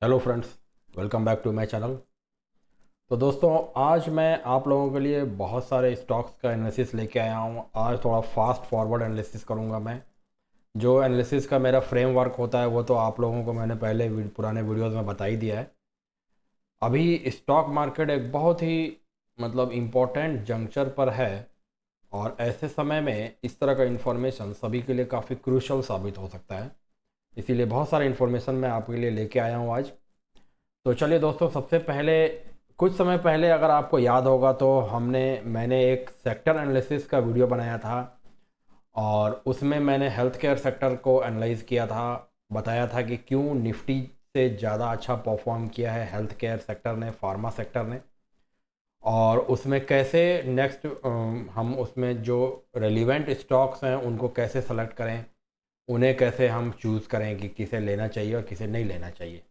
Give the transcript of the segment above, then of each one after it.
Hello friends, welcome back to my channel. तो दोस्तों, आज मैं आप लोगों के लिए बहुत सारे स्टॉक्स का एनालिसिस लेके आया हूँ। आज थोड़ा फास्ट फॉरवर्ड एनालिसिस करूँगा मैं। जो एनालिसिस का मेरा फ्रेमवर्क होता है वो तो आप लोगों को मैंने पहले पुराने वीडियोस में बता ही दिया है। अभी स्टॉक मार्केट एक बहुत ही इम्पोर्टेंट जंक्चर पर है, और ऐसे समय में इस तरह का इन्फॉर्मेशन सभी के लिए काफ़ी क्रूशल साबित हो सकता है। इसीलिए बहुत सारा इन्फॉर्मेशन मैं आपके लिए लेके आया हूँ आज। तो चलिए दोस्तों, सबसे पहले कुछ समय पहले अगर आपको याद होगा तो मैंने एक सेक्टर एनालिसिस का वीडियो बनाया था, और उसमें मैंने हेल्थ केयर सेक्टर को एनालाइज किया था। बताया था कि क्यों निफ्टी से ज़्यादा अच्छा परफॉर्म किया है हेल्थ केयर सेक्टर ने, फार्मा सेक्टर ने। और उसमें कैसे नेक्स्ट हम उसमें जो रेलिवेंट स्टॉक्स हैं उनको कैसे सेलेक्ट करें, उन्हें कैसे हम चूज़ करें कि किसे लेना चाहिए और किसे नहीं लेना चाहिए।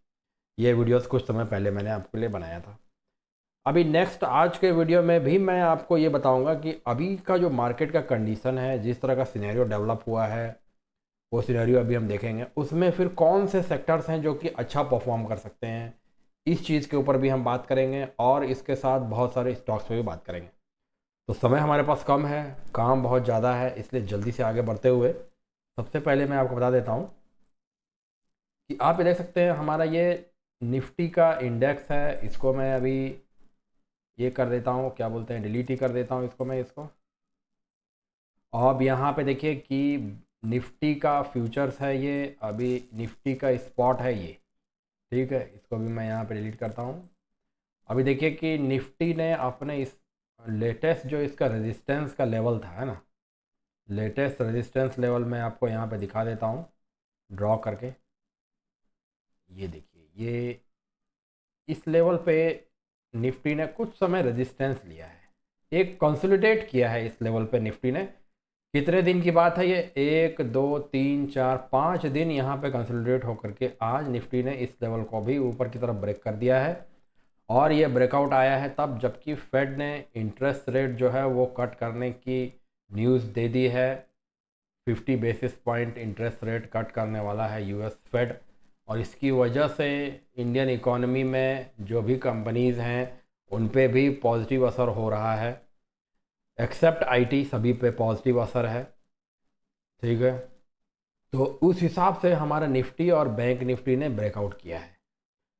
ये वीडियोस कुछ समय पहले मैंने आपके लिए बनाया था। अभी नेक्स्ट आज के वीडियो में भी मैं आपको ये बताऊंगा कि अभी का जो मार्केट का कंडीशन है, जिस तरह का सिनेरियो डेवलप हुआ है, वो सिनेरियो अभी हम देखेंगे। उसमें फिर कौन से सेक्टर्स हैं जो कि अच्छा परफॉर्म कर सकते हैं, इस चीज़ के ऊपर भी हम बात करेंगे, और इसके साथ बहुत सारे स्टॉक्स पे भी बात करेंगे। तो समय हमारे पास कम है, काम बहुत ज़्यादा है, इसलिए जल्दी से आगे बढ़ते हुए सबसे पहले मैं आपको बता देता हूँ कि आप ये देख सकते हैं हमारा ये निफ्टी का इंडेक्स है। इसको मैं अभी ये कर देता हूँ, क्या बोलते हैं, डिलीट ही कर देता हूँ इसको मैं इसको। अब यहाँ पे देखिए कि निफ्टी का फ्यूचर्स है ये, अभी निफ्टी का स्पॉट है ये। ठीक है, इसको भी मैं यहाँ पे डिलीट करता हूँ। अभी देखिए कि निफ्टी ने अपने इस लेटेस्ट जो इसका रेजिस्टेंस का लेवल था, है ना, लेटेस्ट रेजिस्टेंस लेवल मैं आपको यहाँ पे दिखा देता हूँ ड्रॉ करके। ये देखिए, ये इस लेवल पे निफ्टी ने कुछ समय रेजिस्टेंस लिया है, एक कंसोलिडेट किया है इस लेवल पे निफ्टी ने। कितने दिन की बात है ये, 1 2 3 4 5 दिन यहाँ पे कंसोलिडेट होकर के आज निफ्टी ने इस लेवल को भी ऊपर की तरफ ब्रेक कर दिया है। और ये ब्रेकआउट आया है तब जबकि फेड ने इंटरेस्ट रेट जो है वो कट करने की न्यूज़ दे दी है। 50 basis point interest rate cut करने वाला है यूएस फेड। और इसकी वजह से इंडियन इकोनॉमी में जो भी कंपनीज़ हैं उन पे भी पॉजिटिव असर हो रहा है, एक्सेप्ट आईटी, सभी पे पॉजिटिव असर है। ठीक है, तो उस हिसाब से हमारा निफ्टी और बैंक निफ्टी ने ब्रेकआउट किया है।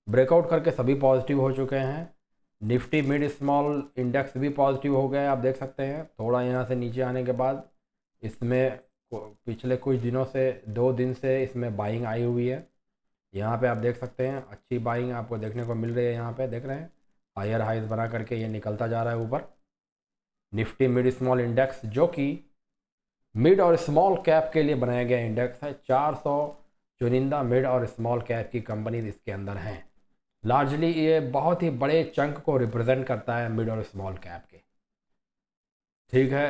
ब्रेकआउट करके सभी पॉजिटिव हो चुके हैं। निफ्टी मिड स्मॉल इंडेक्स भी पॉजिटिव हो गया, आप देख सकते हैं। थोड़ा यहाँ से नीचे आने के बाद इसमें पिछले कुछ दिनों से, 2 दिन से इसमें बाइंग आई हुई है। यहाँ पे आप देख सकते हैं अच्छी बाइंग आपको देखने को मिल रही है। यहाँ पे देख रहे हैं हायर हाइज बना करके ये निकलता जा रहा है ऊपर। निफ्टी मिड स्मॉल इंडेक्स जो कि मिड और स्मॉल कैप के लिए बनाया गया इंडेक्स है, 400 चुनिंदा मिड और स्मॉल कैप की कंपनी इसके अंदर हैं। लार्जली ये बहुत ही बड़े चंक को रिप्रेजेंट करता है मिड और स्मॉल कैप के। ठीक है,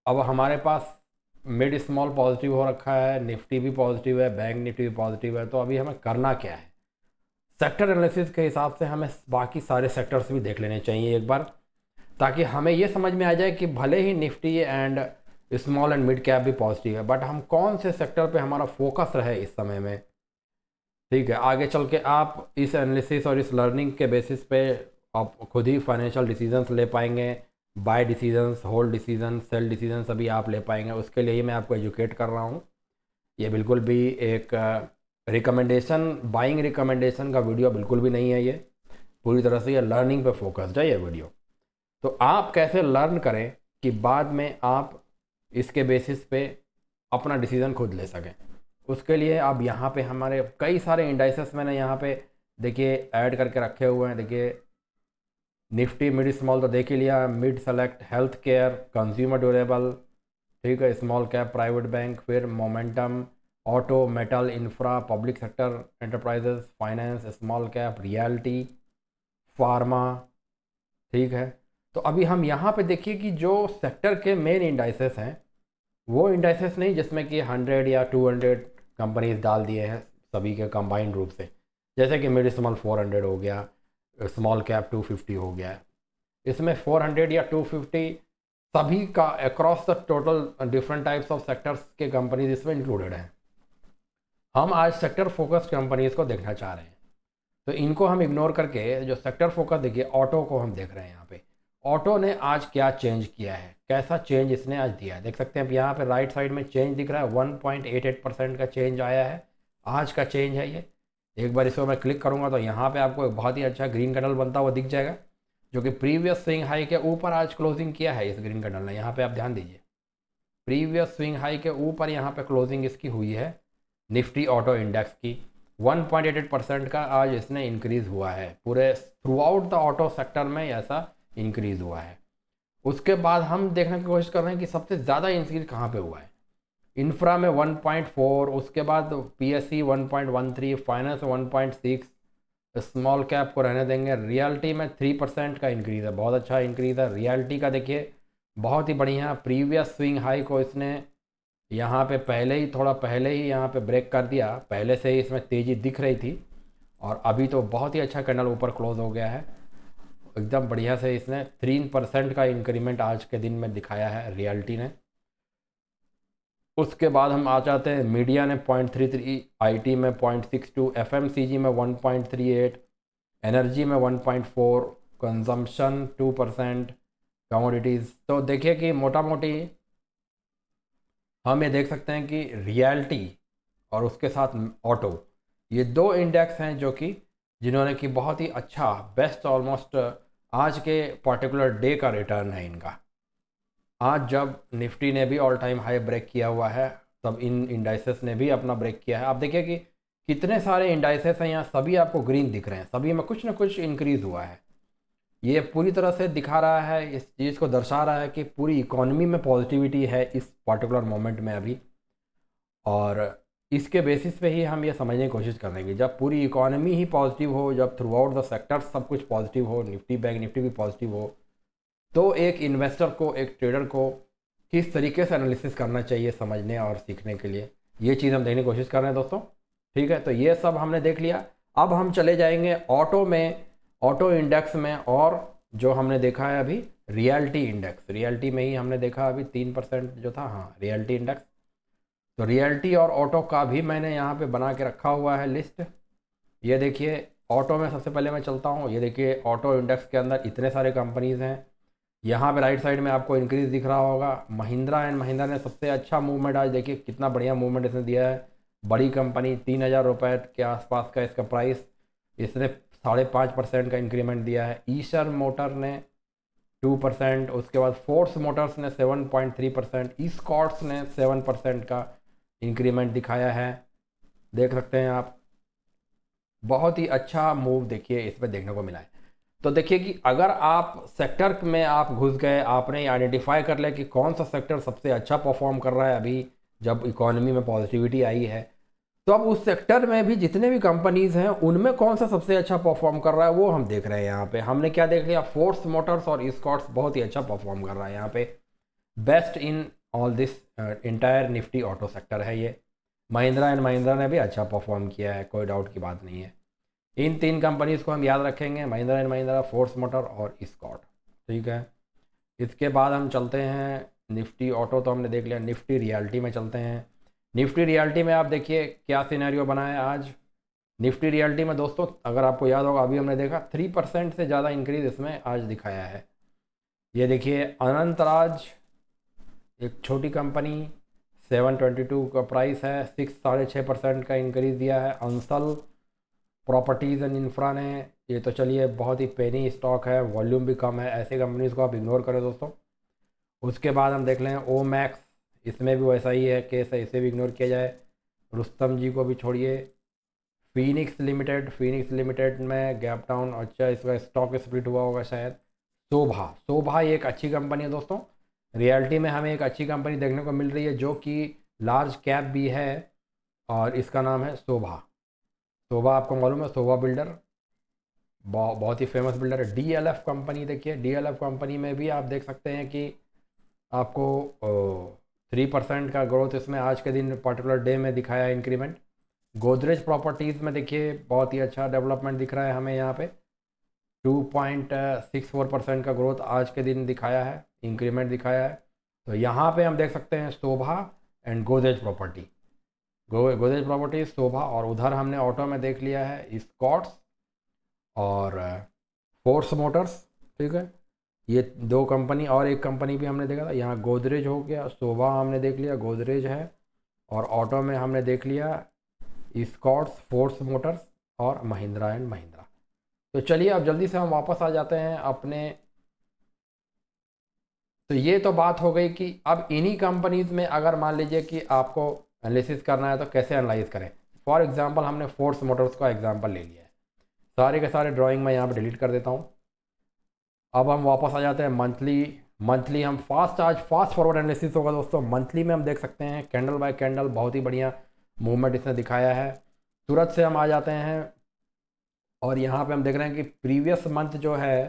अब हमारे पास मिड स्मॉल पॉजिटिव हो रखा है, निफ्टी भी पॉजिटिव है, बैंक निफ्टी भी पॉजिटिव है। तो अभी हमें करना क्या है, सेक्टर एनालिसिस के हिसाब से हमें बाकी सारे सेक्टर्स भी देख लेने चाहिए एक बार, ताकि हमें ये समझ में आ जाए कि भले ही Nifty and small and mid cap भी पॉजिटिव है, बट हम कौन से सेक्टर पे हमारा फोकस रहे इस समय में। ठीक है, आगे चल के आप इस एनालिसिस और इस लर्निंग के बेसिस पे आप खुद ही फाइनेंशियल डिसीजंस ले पाएंगे। Buy decisions, hold decision, sell decision सभी आप ले पाएंगे। उसके लिए ही मैं आपको एजुकेट कर रहा हूँ। ये बिल्कुल भी एक रिकमेंडेशन, बाइंग रिकमेंडेशन का वीडियो बिल्कुल भी नहीं है। ये पूरी तरह से ये लर्निंग पे फोकस्ड है ये वीडियो। तो आप कैसे लर्न करें कि बाद में आप इसके बेसिस पे अपना डिसीज़न खुद ले सकें। उसके लिए अब यहाँ पे हमारे कई सारे इंडाइसेस मैंने यहाँ पे देखिए ऐड करके रखे हुए हैं। देखिए निफ्टी मिड स्मॉल तो देख ही लिया, mid select health care, consumer durable, ठीक है, स्मॉल कैप प्राइवेट बैंक, फिर momentum, auto, metal, infra, public sector enterprises, finance, small cap, realty, pharma. ठीक है, तो अभी हम यहाँ पे देखिए कि जो सेक्टर के मेन इंडाइसेस हैं वो इंडाइसेस नहीं जिसमें कि 100 या 200 कंपनीज डाल दिए हैं सभी के कंबाइंड रूप से। जैसे कि मिड स्मॉल 400 हो गया, स्मॉल कैप 250 हो गया। इसमें 400 या 250 सभी का across the total different types of sectors के कंपनीज इसमें इंक्लूडेड हैं। हम आज सेक्टर फोकस्ड कंपनीज को देखना चाह रहे हैं। तो इनको हम इग्नोर करके जो सेक्टर फोकस देखिए ऑटो को हम देख रहे हैं। यहाँ पे ऑटो ने आज क्या चेंज किया है, कैसा चेंज इसने आज दिया है, देख सकते हैं आप यहाँ पे राइट साइड में चेंज दिख रहा है। 1.88% का चेंज आया है, आज का चेंज है ये। एक बार इसको मैं क्लिक करूँगा तो यहाँ पे आपको एक बहुत ही अच्छा ग्रीन कैंडल बनता हुआ दिख जाएगा, जो कि प्रीवियस स्विंग हाई के ऊपर आज क्लोजिंग किया है इस ग्रीन कैंडल ने। यहाँ पे आप ध्यान दीजिए, प्रीवियस स्विंग हाई के ऊपर यहाँ पे क्लोजिंग इसकी हुई है निफ्टी ऑटो इंडेक्स की। 1.88% का आज इसने इंक्रीज़ हुआ है, पूरे through out the auto sector में ऐसा इंक्रीज़ हुआ है। उसके बाद हम देखने की कोशिश कर रहे हैं कि सबसे ज़्यादा इंक्रीज कहाँ पे हुआ है। इंफ्रा में 1.4, उसके बाद पीएससी 1.13, फाइनेंस 1.6, स्मॉल कैप को रहने देंगे। रियल्टी में 3% का इंक्रीज़ है, बहुत अच्छा इंक्रीज़ है रियल्टी का। देखिए बहुत ही बढ़िया, प्रीवियस स्विंग हाई को इसने यहाँ पे पहले ही, थोड़ा पहले ही यहाँ पे ब्रेक कर दिया, पहले से ही इसमें तेज़ी दिख रही थी और अभी तो बहुत ही अच्छा कैंडल ऊपर क्लोज हो गया है एकदम बढ़िया से। इसने 3% का इंक्रीमेंट आज के दिन में दिखाया है रियल्टी ने। उसके बाद हम आ जाते हैं, मीडिया ने 0.33, आईटी में 0.62, एफएमसीजी में 1.38, एनर्जी में 1.4, कंजम्पशन 2%, कमोडिटीज़। तो देखिए कि मोटा मोटी हम ये देख सकते हैं कि रियल्टी और उसके साथ ऑटो, ये दो इंडेक्स हैं जो कि जिन्होंने कि बहुत ही अच्छा, बेस्ट ऑलमोस्ट आज के पर्टिकुलर डे का रिटर्न है इनका। आज जब निफ्टी ने भी ऑल टाइम हाई ब्रेक किया हुआ है, तब इन इंडाइसेस ने भी अपना ब्रेक किया है। आप देखिए कि कितने सारे इंडाइसेस हैं यहाँ, सभी आपको ग्रीन दिख रहे हैं, सभी में कुछ ना कुछ इंक्रीज़ हुआ है। ये पूरी तरह से दिखा रहा है, इस चीज़ को दर्शा रहा है कि पूरी इकोनॉमी में पॉजिटिविटी है इस पर्टिकुलर मोमेंट में अभी। और इसके बेसिस पे ही हम ये समझने की कोशिश करेंगे, जब पूरी इकोनॉमी ही पॉजिटिव हो, जब थ्रू आउट द सेक्टर सब कुछ पॉजिटिव हो, निफ्टी बैंक निफ्टी भी पॉजिटिव हो, तो एक इन्वेस्टर को, एक ट्रेडर को किस तरीके से एनालिसिस करना चाहिए समझने और सीखने के लिए, ये चीज़ हम देखने की कोशिश कर रहे हैं दोस्तों। ठीक है, तो ये सब हमने देख लिया। अब हम चले जाएंगे ऑटो में, ऑटो इंडेक्स में, और जो हमने देखा है अभी रियल्टी इंडेक्स, रियल्टी में ही हमने देखा अभी 3% जो था, हाँ रियल्टी इंडेक्स। तो रियल्टी और ऑटो का भी मैंने यहाँ पे बना के रखा हुआ है लिस्ट। ये देखिए ऑटो में सबसे पहले मैं चलता हूँ। ये देखिए ऑटो इंडेक्स के अंदर इतने सारे कंपनीज़ हैं। यहाँ पे राइट साइड में आपको इंक्रीज दिख रहा होगा, महिंद्रा एंड महिंद्रा ने सबसे अच्छा मूवमेंट, आज देखिए कितना बढ़िया मूवमेंट इसने दिया है। बड़ी कंपनी, 3,000 रुपये के आसपास का इसका प्राइस, इसने 5.5% का इंक्रीमेंट दिया है। ईशर मोटर ने 2%, उसके बाद फोर्स मोटर्स ने 7.3%, स्कॉट्स ने 7% का इंक्रीमेंट दिखाया है। देख सकते हैं आप, बहुत ही अच्छा मूव देखिए इसमें देखने को मिला है। तो देखिए कि अगर आप सेक्टर में आप घुस गए, आपने आइडेंटिफाई कर लिया कि कौन सा सेक्टर सबसे अच्छा परफॉर्म कर रहा है अभी जब इकोनॉमी में पॉजिटिविटी आई है, तो अब उस सेक्टर में भी जितने भी कंपनीज़ हैं उनमें कौन सा सबसे अच्छा परफॉर्म कर रहा है वो हम देख रहे हैं। यहाँ पे हमने क्या देख लिया, फोर्स मोटर्स और स्कॉट्स बहुत ही अच्छा परफॉर्म कर रहा है यहाँ पे, best in all this entire Nifty auto sector है ये। महिंद्रा एंड महिंद्रा ने भी अच्छा परफॉर्म किया है, कोई डाउट की बात नहीं है। इन 3 कंपनीज़ को हम याद रखेंगे, Mahindra and Mahindra, force motor और स्कॉट। ठीक है, इसके बाद हम चलते हैं निफ्टी ऑटो तो हमने देख लिया, निफ्टी रियल्टी में चलते हैं। निफ्टी रियल्टी में आप देखिए क्या सिनेरियो बना है आज। निफ्टी रियल्टी में दोस्तों अगर आपको याद होगा, अभी हमने देखा 3% से ज़्यादा इंक्रीज इसमें आज दिखाया है। ये देखिए अनंतराज, एक छोटी कंपनी, 722 का प्राइस है, 6.5% का इंक्रीज दिया है। अंसल प्रॉपर्टीज़ एंड इंफ्रा ने, ये तो चलिए बहुत ही पेनी स्टॉक है, वॉल्यूम भी कम है, ऐसे कंपनीज़ को आप इग्नोर करें दोस्तों। उसके बाद हम देख लें ओ मैक्स, इसमें भी वैसा ही है केस है, इसे भी इग्नोर किया जाए। रुस्तम जी को भी छोड़िए। फीनिक्स लिमिटेड, फीनिक्स लिमिटेड में गैप डाउन, अच्छा इसका स्टॉक स्प्लिट हुआ होगा शायद। शोभा, शोभा ये एक अच्छी कंपनी है दोस्तों, रियल्टी में हमें एक अच्छी कंपनी देखने को मिल रही है जो कि लार्ज कैप भी है, और इसका नाम है शोभा। शोभा आपको मालूम है, शोभा बिल्डर बहुत ही फेमस बिल्डर है। डीएलएफ कंपनी देखिए, डीएलएफ कंपनी में भी आप देख सकते हैं कि आपको 3% का ग्रोथ इसमें आज के दिन पर्टिकुलर डे में दिखाया है इंक्रीमेंट। गोदरेज प्रॉपर्टीज़ में देखिए बहुत ही अच्छा डेवलपमेंट दिख रहा है हमें यहाँ पे, 2.64% का ग्रोथ आज के दिन दिखाया है, इंक्रीमेंट दिखाया है। तो यहाँ पे हम देख सकते हैं Sobha and Godrej property, Godrej property, Sobha, और उधर हमने ऑटो में देख लिया है स्कॉट्स और फोर्स मोटर्स, ठीक है, ये दो कंपनी। और एक कंपनी भी हमने देखा था यहाँ, गोदरेज हो गया, शोभा हमने देख लिया, गोदरेज है। और ऑटो में हमने देख लिया स्कॉट्स, फोर्स मोटर्स और महिंद्रा एंड महिंद्रा। तो चलिए अब जल्दी से हम वापस आ जाते हैं अपने। तो ये तो बात हो गई कि अब इन्हीं कंपनीज में अगर मान लीजिए कि आपको एनालिसिस करना है तो कैसे एनालाइज करें। फॉर एग्जांपल हमने फोर्स मोटर्स का एग्जांपल ले लिया है, सारे के सारे ड्राइंग मैं यहाँ पे डिलीट कर देता हूँ। अब हम वापस आ जाते हैं मंथली। मंथली हम आज फास्ट फॉरवर्ड एनालिसिस होगा दोस्तों। मंथली में हम देख सकते हैं कैंडल बाय कैंडल बहुत ही बढ़िया मूवमेंट इसने दिखाया है। तुरंत से हम आ जाते हैं और यहाँ पे हम देख रहे हैं कि प्रीवियस मंथ जो है,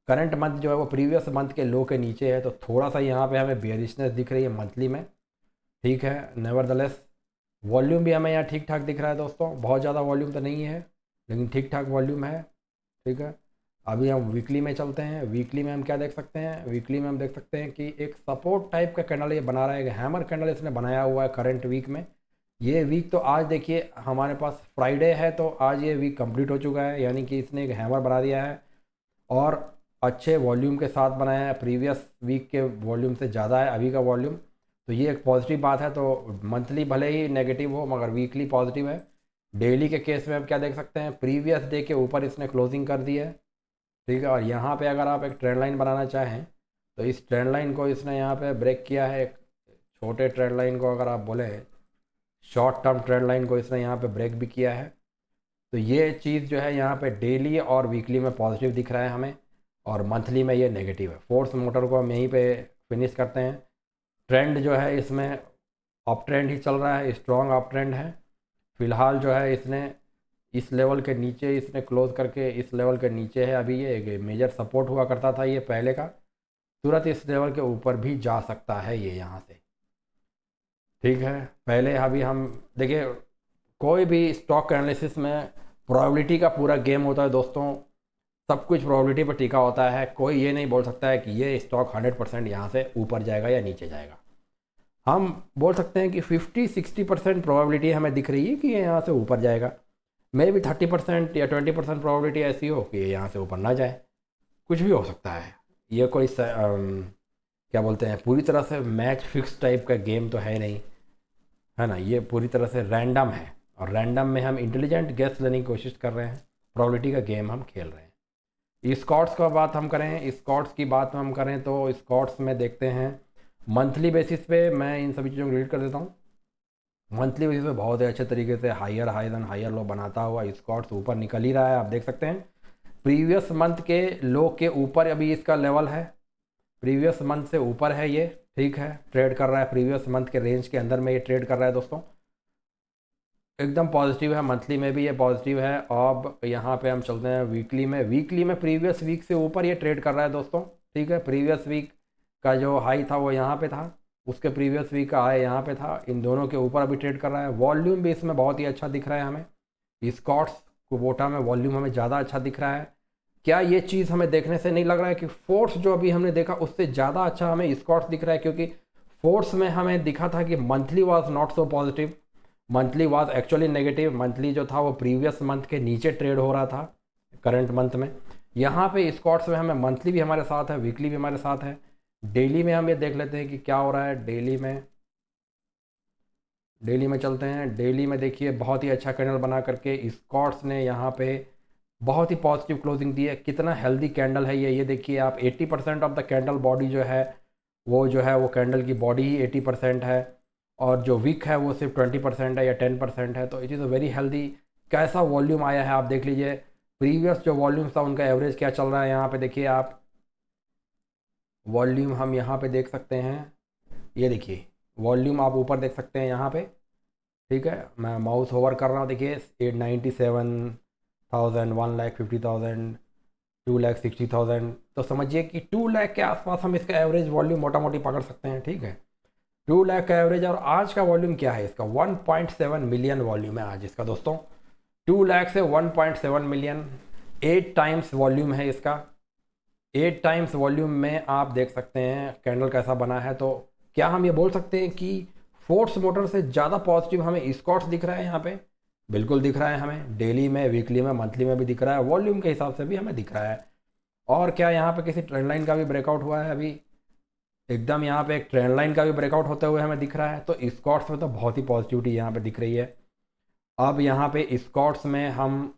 करंट मंथ जो है वो प्रीवियस मंथ के लो के नीचे है, तो थोड़ा सा यहाँ पे हमें बेयरिशनेस दिख रही है मंथली में, ठीक है। नेवरदलेस वॉल्यूम भी हमें यहाँ ठीक ठाक दिख रहा है दोस्तों, बहुत ज़्यादा वॉल्यूम तो नहीं है लेकिन ठीक ठाक वॉल्यूम है, ठीक है। अभी हम वीकली में चलते हैं। वीकली में हम क्या देख सकते हैं, वीकली में हम देख सकते हैं कि एक सपोर्ट टाइप का कैंडल ये बना रहा है, हैमर कैंडल इसने बनाया हुआ है करंट वीक में। ये वीक तो आज देखिए हमारे पास फ्राइडे है, तो आज ये वीक कंप्लीट हो चुका है, यानी कि इसने एक हैमर बना दिया है और अच्छे वॉल्यूम के साथ बनाया है। प्रीवियस वीक के वॉल्यूम से ज़्यादा है अभी का वॉल्यूम, तो ये एक पॉजिटिव बात है। तो मंथली भले ही नेगेटिव हो मगर वीकली पॉजिटिव है। डेली के केस में हम क्या देख सकते हैं, प्रीवियस डे के ऊपर इसने क्लोजिंग कर दी है, ठीक है। और यहाँ पे अगर आप एक ट्रेंड लाइन बनाना चाहें तो इस ट्रेंड लाइन को इसने यहाँ पे ब्रेक किया है। एक छोटे ट्रेंड लाइन को अगर आप बोलें, शॉर्ट टर्म ट्रेंड लाइन को इसने यहाँ पे ब्रेक भी किया है। तो ये चीज़ जो है यहाँ पे डेली और वीकली में पॉजिटिव दिख रहा है हमें, और मंथली में ये नेगेटिव है। फोर्स मोटर को हम यहीं पे फिनिश करते हैं। ट्रेंड जो है इसमें अप ट्रेंड ही चल रहा है, स्ट्रॉन्ग अप ट्रेंड है। फ़िलहाल जो है इसने इस लेवल के नीचे इसने क्लोज करके, इस लेवल के नीचे है अभी, ये मेजर सपोर्ट हुआ करता था ये पहले का, तुरंत इस लेवल के ऊपर भी जा सकता है ये यहाँ से, ठीक है। पहले अभी हम देखिए, कोई भी स्टॉक एनालिसिस में प्रोबेबिलिटी का पूरा गेम होता है दोस्तों, सब कुछ प्रोबेबिलिटी पर टिका होता है। कोई ये नहीं बोल सकता है कि ये स्टॉक 100% यहाँ से ऊपर जाएगा या नीचे जाएगा। हम बोल सकते हैं कि 50-60% प्रोबेबिलिटी हमें दिख रही है कि ये यहाँ से ऊपर जाएगा। मे भी 30% या 20% प्रोबेबिलिटी ऐसी हो कि ये यहाँ से ऊपर ना जाए, कुछ भी हो सकता है। ये कोई क्या बोलते हैं, पूरी तरह से मैच फिक्स टाइप का गेम तो है नहीं, है ना। ये पूरी तरह से रैंडम है, और रैंडम में हम इंटेलिजेंट गेस लेने की कोशिश कर रहे हैं, प्रोबेबिलिटी का गेम हम खेल रहे हैं। स्कॉट्स का बात हम करें, स्कॉट्स की बात हम करें तो स्कॉट्स में देखते हैं मंथली बेसिस पे, मैं इन सभी चीज़ों को डिलीट कर देता हूँ। मंथली बेसिस पे बहुत ही अच्छे तरीके से higher high then higher low बनाता हुआ स्कॉट्स ऊपर निकल ही रहा है। आप देख सकते हैं प्रीवियस मंथ के लो के ऊपर अभी इसका लेवल है, प्रीवियस मंथ से ऊपर है ये, ठीक है। ट्रेड कर रहा है प्रीवियस मंथ के रेंज के अंदर में, ये ट्रेड कर रहा है दोस्तों, एकदम पॉजिटिव है। मंथली में भी ये पॉजिटिव है। अब यहाँ पे हम चलते हैं वीकली में। वीकली में प्रीवियस वीक से ऊपर ये ट्रेड कर रहा है दोस्तों, ठीक है। प्रीवियस वीक का जो हाई था वो यहाँ पे था, उसके प्रीवियस वीक का हाई यहाँ पे था, इन दोनों के ऊपर अभी ट्रेड कर रहा है। वॉल्यूम भी इसमें बहुत ही अच्छा दिख रहा है हमें, स्कॉट्स कुबोटा में वॉल्यूम हमें ज़्यादा अच्छा दिख रहा है। क्या ये चीज़ हमें देखने से नहीं लग रहा है कि फोर्स जो अभी हमने देखा उससे ज़्यादा अच्छा हमें स्कॉट्स दिख रहा है? क्योंकि फोर्स में हमें दिखा था कि monthly was not so positive, monthly was actually negative. Monthly जो था वो प्रीवियस मंथ के नीचे ट्रेड हो रहा था करंट मंथ में। यहाँ पे स्कॉट्स में हमें मंथली भी हमारे साथ है, वीकली भी हमारे साथ है। डेली में हम ये देख लेते हैं कि क्या हो रहा है। डेली में चलते हैं। डेली में देखिए बहुत ही अच्छा कैंडल बना करके स्कॉट्स ने यहाँ पे बहुत ही पॉजिटिव क्लोजिंग दी है। कितना हेल्दी कैंडल है ये देखिए आप, 80% ऑफ द कैंडल बॉडी जो है वो कैंडल की बॉडी ही 80% है, और जो विक है वो सिर्फ 20% है या 10% है। तो it is a very healthy. कैसा वॉल्यूम आया है आप देख लीजिए, प्रीवियस जो वॉल्यूम था उनका एवरेज क्या चल रहा है यहाँ पे देखिए आप। वॉल्यूम हम यहाँ पे देख सकते हैं, ये देखिए वॉल्यूम आप ऊपर देख सकते हैं यहाँ पे, ठीक है। मैं माउस ओवर कर रहा हूँ, देखिए 897,000, 1,50,000, 2,60,000। तो समझिए कि 2 लाख के आसपास हम इसका एवरेज वॉल्यूम मोटा मोटी पकड़ सकते हैं, ठीक है। 2 लाख का एवरेज। और आज का वॉल्यूम क्या है इसका, 1.7 मिलियन वॉल्यूम है आज इसका दोस्तों। 2 लाख से 1.7 मिलियन, 8 टाइम्स वॉल्यूम है इसका। 8 टाइम्स वॉल्यूम में आप देख सकते हैं कैंडल कैसा बना है। तो क्या हम ये बोल सकते हैं कि फोर्स मोटर से ज़्यादा पॉजिटिव हमें स्कॉट्स दिख रहा है यहाँ पे? बिल्कुल दिख रहा है हमें, डेली में, वीकली में, मंथली में भी दिख रहा है, वॉल्यूम के हिसाब से भी हमें दिख रहा है। और क्या यहाँ पे किसी ट्रेंड लाइन का भी ब्रेकआउट हुआ है अभी? एकदम यहाँ पे एक ट्रेंड लाइन का भी ब्रेकआउट होते हुए हमें दिख रहा है। तो स्कॉट्स में तो बहुत ही पॉजिटिविटी यहाँ पे दिख रही है। अब यहाँ पे स्कॉट्स में हम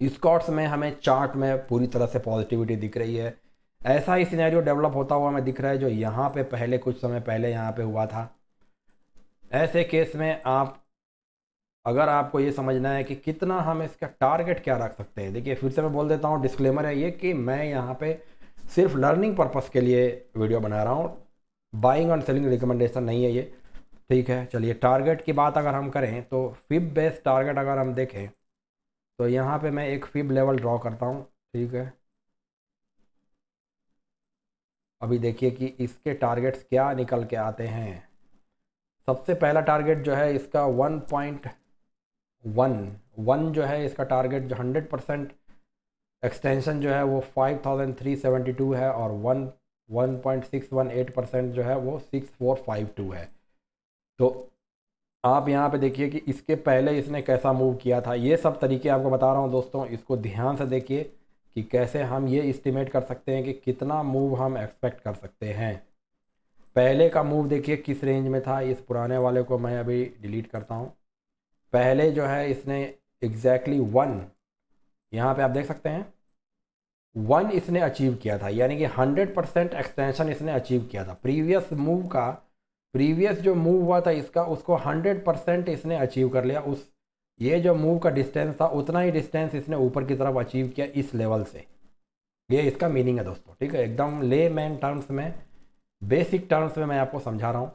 स्कॉट्स में हमें चार्ट में पूरी तरह से पॉजिटिविटी दिख रही है। ऐसा ही सिनेरियो डेवलप होता हुआ हमें दिख रहा है जो यहाँ पे पहले कुछ समय पहले यहाँ पे हुआ था। ऐसे केस में आप, अगर आपको ये समझना है कि कितना हम इसका टारगेट क्या रख सकते हैं, देखिए फिर से मैं बोल देता हूँ, डिस्क्लेमर है ये कि मैं यहाँ पे सिर्फ लर्निंग पर्पस के लिए वीडियो बना रहा हूँ, बाइंग और सेलिंग रिकमेंडेशन नहीं है ये, ठीक है। चलिए टारगेट की बात अगर हम करें तो फिब बेस्ड टारगेट अगर हम देखें तो यहाँ पे मैं एक फिब लेवल ड्रॉ करता हूँ, ठीक है। अभी देखिए कि इसके टारगेट्स क्या निकल के आते हैं। सबसे पहला टारगेट जो है इसका 1.1 जो है इसका टारगेट, जो 100% एक्सटेंशन जो है वो 5372 है, और 1.618% जो है वो 6452 है। तो आप यहाँ पे देखिए कि इसके पहले इसने कैसा मूव किया था। ये सब तरीके आपको बता रहा हूँ दोस्तों, इसको ध्यान से देखिए कि कैसे हम ये इस्टीमेट कर सकते हैं कि कितना मूव हम एक्सपेक्ट कर सकते हैं। पहले का मूव देखिए किस रेंज में था। इस पुराने वाले को मैं अभी डिलीट करता हूँ। पहले जो है इसने एग्जैक्टली 1, यहाँ पे आप देख सकते हैं 1 इसने अचीव किया था, यानी कि 100% एक्सटेंशन इसने अचीव किया था। प्रीवियस जो मूव हुआ था इसका, उसको 100% इसने अचीव कर लिया। उस ये जो मूव का डिस्टेंस था उतना ही डिस्टेंस इसने ऊपर की तरफ अचीव किया इस लेवल से। ये इसका मीनिंग है दोस्तों, ठीक है। एकदम ले मैन टर्म्स में, बेसिक टर्म्स में मैं आपको समझा रहा हूँ।